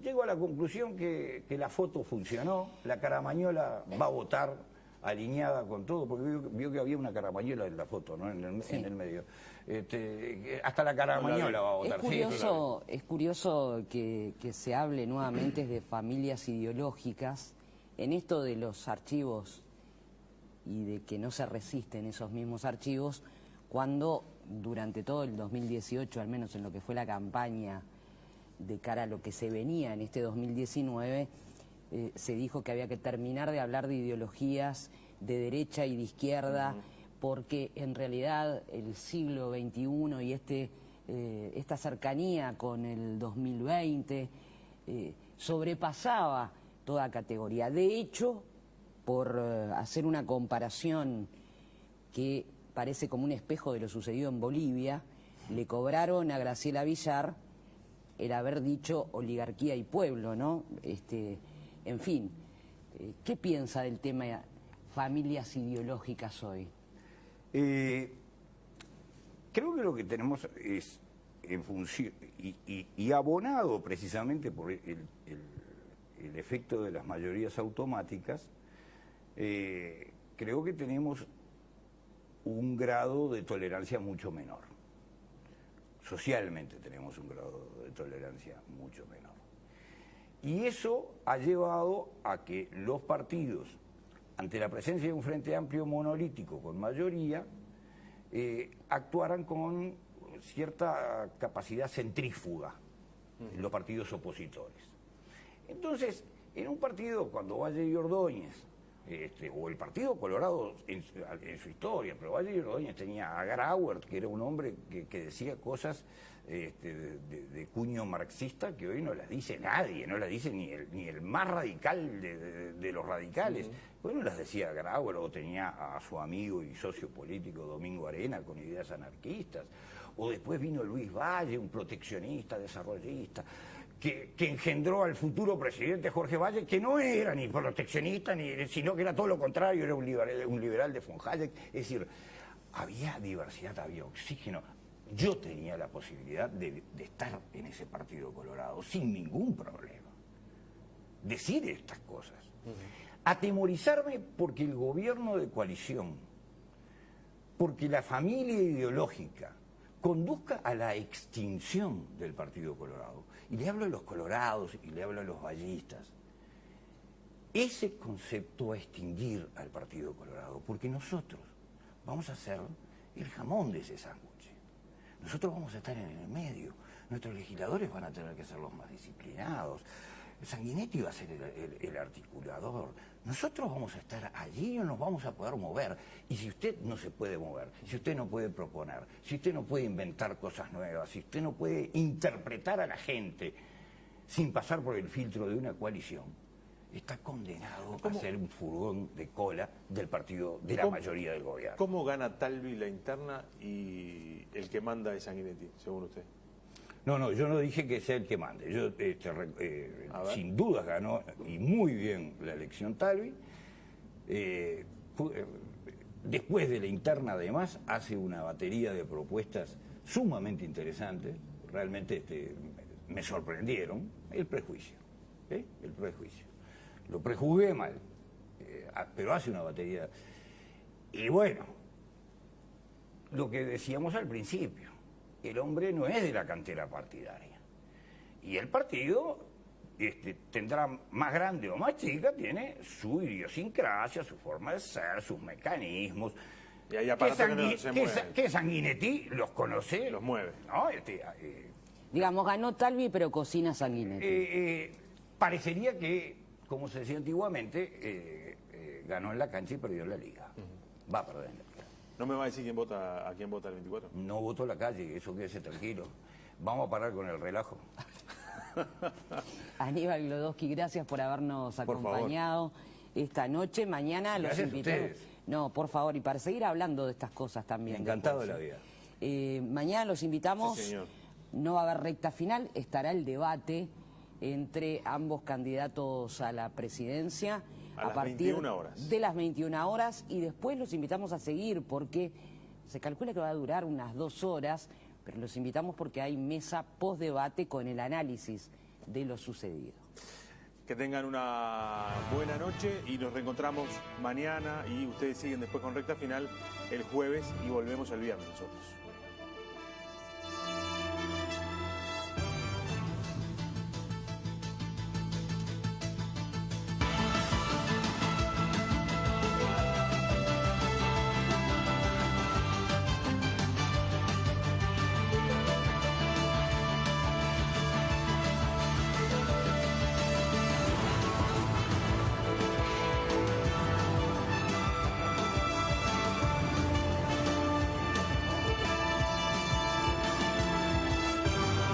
llego a la conclusión que la foto funcionó, la caramañola va a votar alineada con todo, porque vio que había una caramañola en la foto, ¿no? En el medio. Hasta la caramañola va a votar. Es curioso que se hable nuevamente de familias ideológicas en esto de los archivos y de que no se resisten esos mismos archivos, cuando durante todo el 2018, al menos en lo que fue la campaña de cara a lo que se venía en este 2019, se dijo que había que terminar de hablar de ideologías de derecha y de izquierda, porque en realidad el siglo XXI y esta cercanía con el 2020 sobrepasaba toda categoría. De hecho, por hacer una comparación que parece como un espejo de lo sucedido en Bolivia, le cobraron a Graciela Villar el haber dicho oligarquía y pueblo, ¿no? En fin, ¿qué piensa del tema familias ideológicas hoy? Creo que lo que tenemos es, en función, y abonado precisamente por el efecto de las mayorías automáticas, creo que tenemos un grado de tolerancia mucho menor. Socialmente tenemos un grado de tolerancia mucho menor. Y eso ha llevado a que los partidos, ante la presencia de un Frente Amplio monolítico con mayoría, actuaran con cierta capacidad centrífuga en los partidos opositores. Entonces, en un partido, cuando Valle y Ordóñez, o el Partido Colorado en su historia, pero Valle y Ordóñez tenía a Grauert, que era un hombre que decía cosas de cuño marxista que hoy no las dice nadie, no las dice ni el más radical de los radicales. Hoy no las decía Grauert, o tenía a su amigo y socio político Domingo Arena con ideas anarquistas, o después vino Luis Valle, un proteccionista, desarrollista, que engendró al futuro presidente Jorge Valle, que no era ni proteccionista, sino que era todo lo contrario, era un liberal de von Hayek. Es decir, había diversidad, había oxígeno. Yo tenía la posibilidad de estar en ese Partido Colorado sin ningún problema. Decir estas cosas. Atemorizarme porque el gobierno de coalición, porque la familia ideológica conduzca a la extinción del Partido Colorado. Y le hablo a los colorados y le hablo a los vallistas. Ese concepto va a extinguir al Partido Colorado, porque nosotros vamos a ser el jamón de ese sándwich. Nosotros vamos a estar en el medio. Nuestros legisladores van a tener que ser los más disciplinados. Sanguinetti va a ser el articulador. Nosotros vamos a estar allí y no nos vamos a poder mover. Y si usted no se puede mover, si usted no puede proponer, si usted no puede inventar cosas nuevas, si usted no puede interpretar a la gente sin pasar por el filtro de una coalición, está condenado a ser un furgón de cola del partido, de la mayoría del gobierno. ¿Cómo gana Talvi la interna y el que manda es Sanguinetti, según usted? No, yo no dije que sea el que mande. Yo sin dudas ganó y muy bien la elección Talvi. Después de la interna, además, hace una batería de propuestas sumamente interesantes. Realmente me sorprendieron. El prejuicio. El prejuicio. Lo prejuzgué mal, pero hace una batería. Y bueno, lo que decíamos al principio. El hombre no es de la cantera partidaria. Y el partido tendrá más grande o más chica, tiene su idiosincrasia, su forma de ser, sus mecanismos. Y hay aparatos que no se mueven. Que Sanguinetti los conoce. Los mueve. ¿No? Digamos, ganó Talvi, pero cocina Sanguinetti. Parecería que, como se decía antiguamente, ganó en la cancha y perdió en la liga. Va a perder en la liga. ¿No me va a decir a quién vota el 24? No votó la calle, eso quédese tranquilo. Vamos a parar con el relajo. Aníbal Glodowski, gracias por habernos acompañado esta noche. Mañana los invitamos. No, por favor, y para seguir hablando de estas cosas también. Encantado de la vida. Mañana los invitamos. Sí, señor. No va a haber recta final, estará el debate entre ambos candidatos a la presidencia. A partir 21 horas. De las 21 horas, y después los invitamos a seguir porque se calcula que va a durar unas 2 horas, pero los invitamos porque hay mesa post-debate con el análisis de lo sucedido. Que tengan una buena noche y nos reencontramos mañana y ustedes siguen después con Recta Final el jueves y volvemos el viernes nosotros.